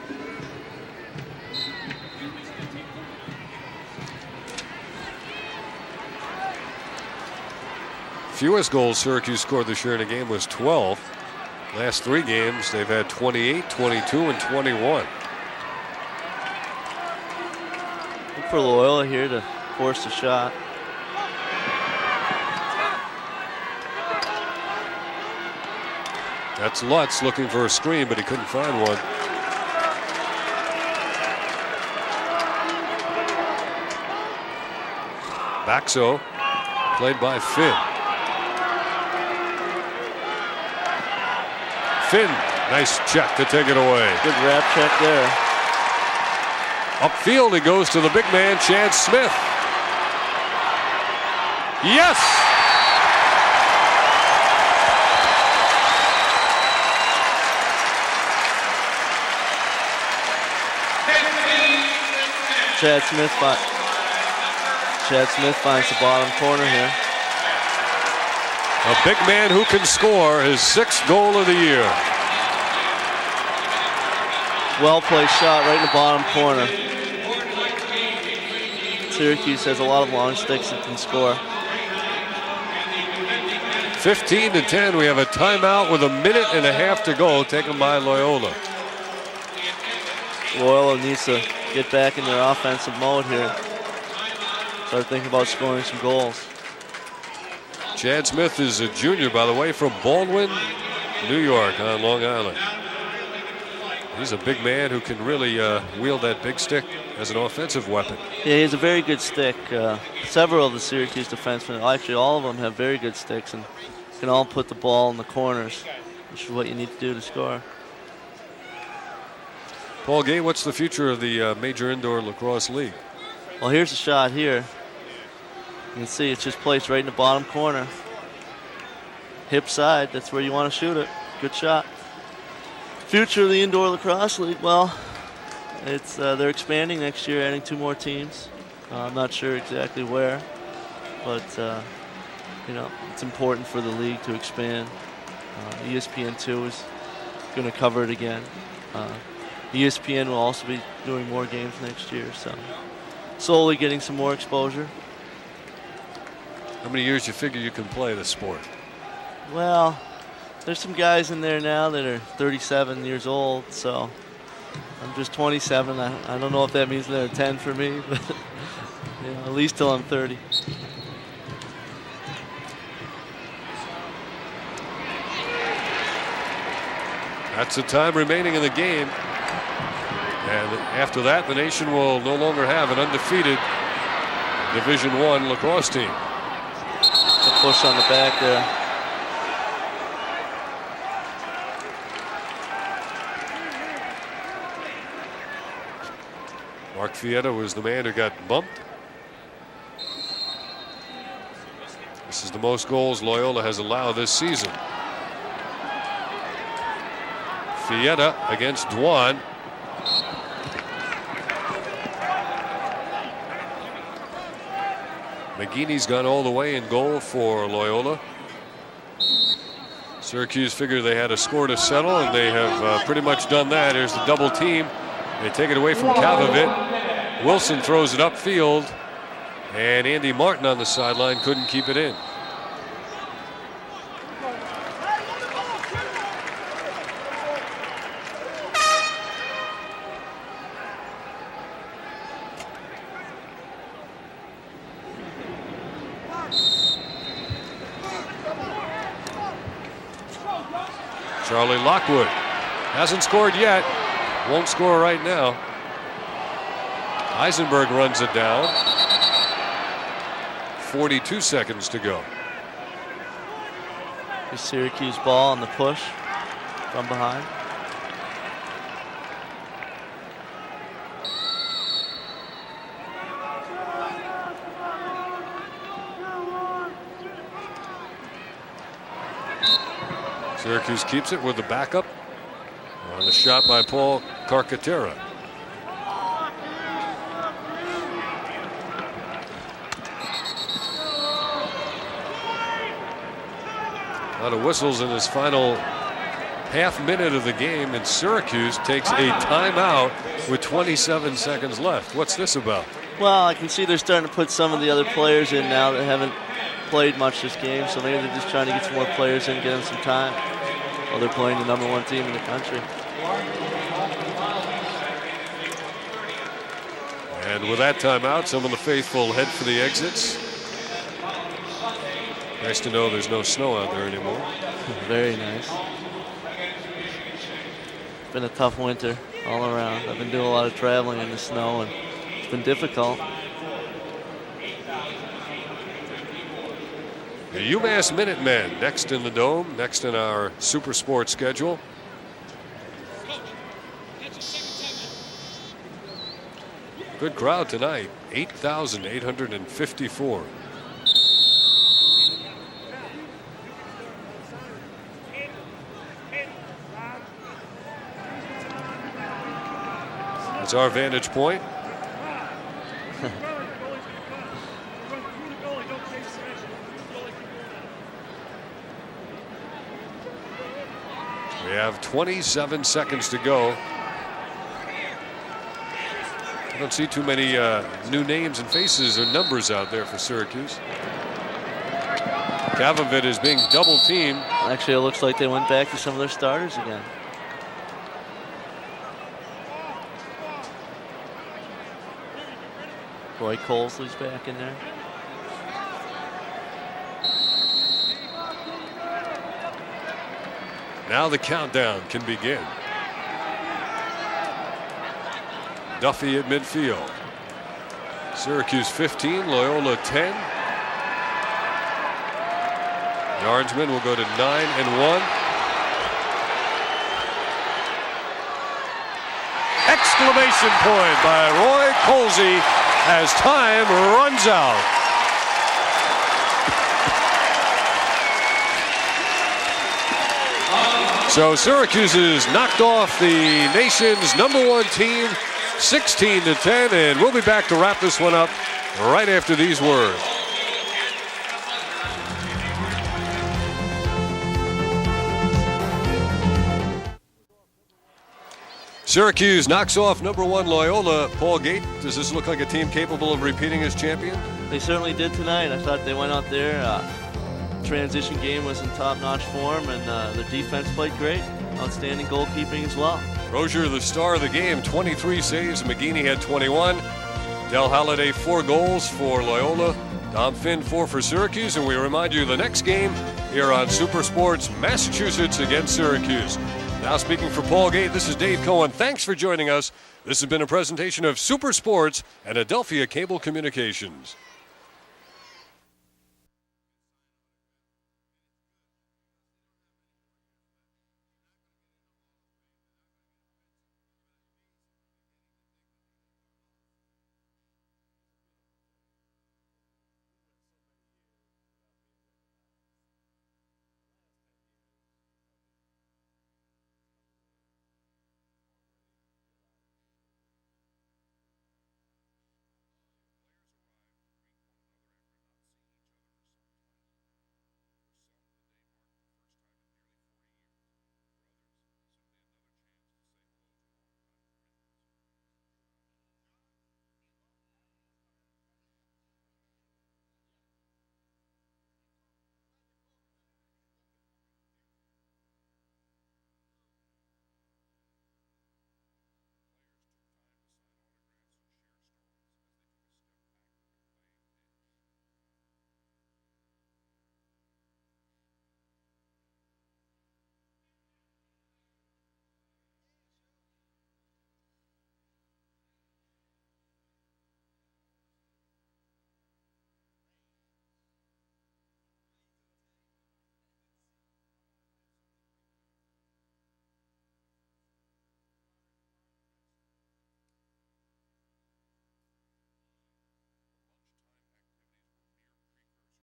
Speaker 1: Fewest goals Syracuse scored this year in a game was 12. Last 3 games, they've had 28, 22, and 21.
Speaker 2: Look for Loyola here to force the shot.
Speaker 1: That's Lutz looking for a screen, but he couldn't find one. Baxo, played by Finn. Finn, nice check to take it away.
Speaker 2: Good wrap check there.
Speaker 1: Upfield, he goes to the big man, Chad Smith. Yes!
Speaker 2: Chad Smith finds the bottom corner here.
Speaker 1: A big man who can score, his 6th goal of the year.
Speaker 2: Well placed shot right in the bottom corner. Syracuse has a lot of long sticks that can score.
Speaker 1: 15-10. We have a timeout with 1.5 minutes to go, taken by Loyola.
Speaker 2: Loyola needs to get back in their offensive mode here. Start thinking about scoring some goals.
Speaker 1: Chad Smith is a junior, by the way, from Baldwin, New York on Long Island. He's a big man who can really wield that big stick as an offensive weapon.
Speaker 2: Yeah, he has a very good stick. Several of the Syracuse defensemen, actually all of them, have very good sticks and can all put the ball in the corners, which is what you need to do to score.
Speaker 1: Paul Gait, what's the future of the Major Indoor Lacrosse League?
Speaker 2: Well, here's a shot here. You can see it's just placed right in the bottom corner. Hip side, that's where you want to shoot it. Good shot. Future of the Indoor Lacrosse League, well, it's they're expanding next year, adding 2 more teams. I'm not sure exactly where, but you know, it's important for the league to expand. ESPN2 is going to cover it again. ESPN will also be doing more games next year, so slowly getting some more exposure.
Speaker 1: How many years you figure you can play this sport?
Speaker 2: Well, there's some guys in there now that are 37 years old, so I'm just 27. I don't know if that means they're 10 for me, but you know, at least till I'm 30.
Speaker 1: That's the time remaining in the game. And after that, the nation will no longer have an undefeated Division I lacrosse team.
Speaker 2: A push on the back there.
Speaker 1: Mark Fietta was the man who got bumped. This is the most goals Loyola has allowed this season. Fietta against Dwan. McGeeney's gone all the way in goal for Loyola. Syracuse figured they had a score to settle, and they have pretty much done that. Here's the double team. They take it away from Kavovit. Wilson throws it upfield, and Andy Martin on the sideline couldn't keep it in. Charlie Lockwood hasn't scored yet. Won't score right now. Eisenberg runs it down. 42 seconds to go.
Speaker 2: The Syracuse ball on the push from behind.
Speaker 1: Syracuse keeps it with the backup on the shot by Paul Carcaterra. A lot of whistles in this final half minute of the game, and Syracuse takes a timeout with 27 seconds left. What's this about?
Speaker 2: Well, I can see they're starting to put some of the other players in now that haven't played much this game, so maybe they're just trying to get some more players in, get them some time while they're playing the #1 team in the country.
Speaker 1: And with that timeout, some of the faithful head for the exits. Nice to know there's no snow out there anymore.
Speaker 2: Very nice. It's been a tough winter all around. I've been doing a lot of traveling in the snow, and it's been difficult.
Speaker 1: The UMass Minutemen next in the Dome, next in our Super Sports schedule. Good crowd tonight, 8,854. That's our vantage point. We have 27 seconds to go. I don't see too many new names and faces or numbers out there for Syracuse. Kavovit is being double teamed.
Speaker 2: Actually, it looks like they went back to some of their starters again. Roy Colesley's back in there.
Speaker 1: Now the countdown can begin. Duffy at midfield. Syracuse 15, Loyola 10. Yardsman will go to 9-1. Exclamation point by Roy Colsey as time runs out. So Syracuse has knocked off the nation's #1 team 16-10, and we'll be back to wrap this one up right after these words. Syracuse knocks off #1 Loyola. Paul Gait, does this look like a team capable of repeating as champion?
Speaker 2: They certainly did tonight. I thought they went out there. Transition game was in top-notch form, and their defense played great. Outstanding goalkeeping as well.
Speaker 1: Rozier, the star of the game, 23 saves. McGeaney had 21. Del Halliday, 4 goals for Loyola. Dom Finn, 4 for Syracuse. And we remind you the next game here on Super Sports, Massachusetts against Syracuse. Now speaking for Paul Gait, this is Dave Cohen. Thanks for joining us. This has been a presentation of Super Sports and Adelphia Cable Communications.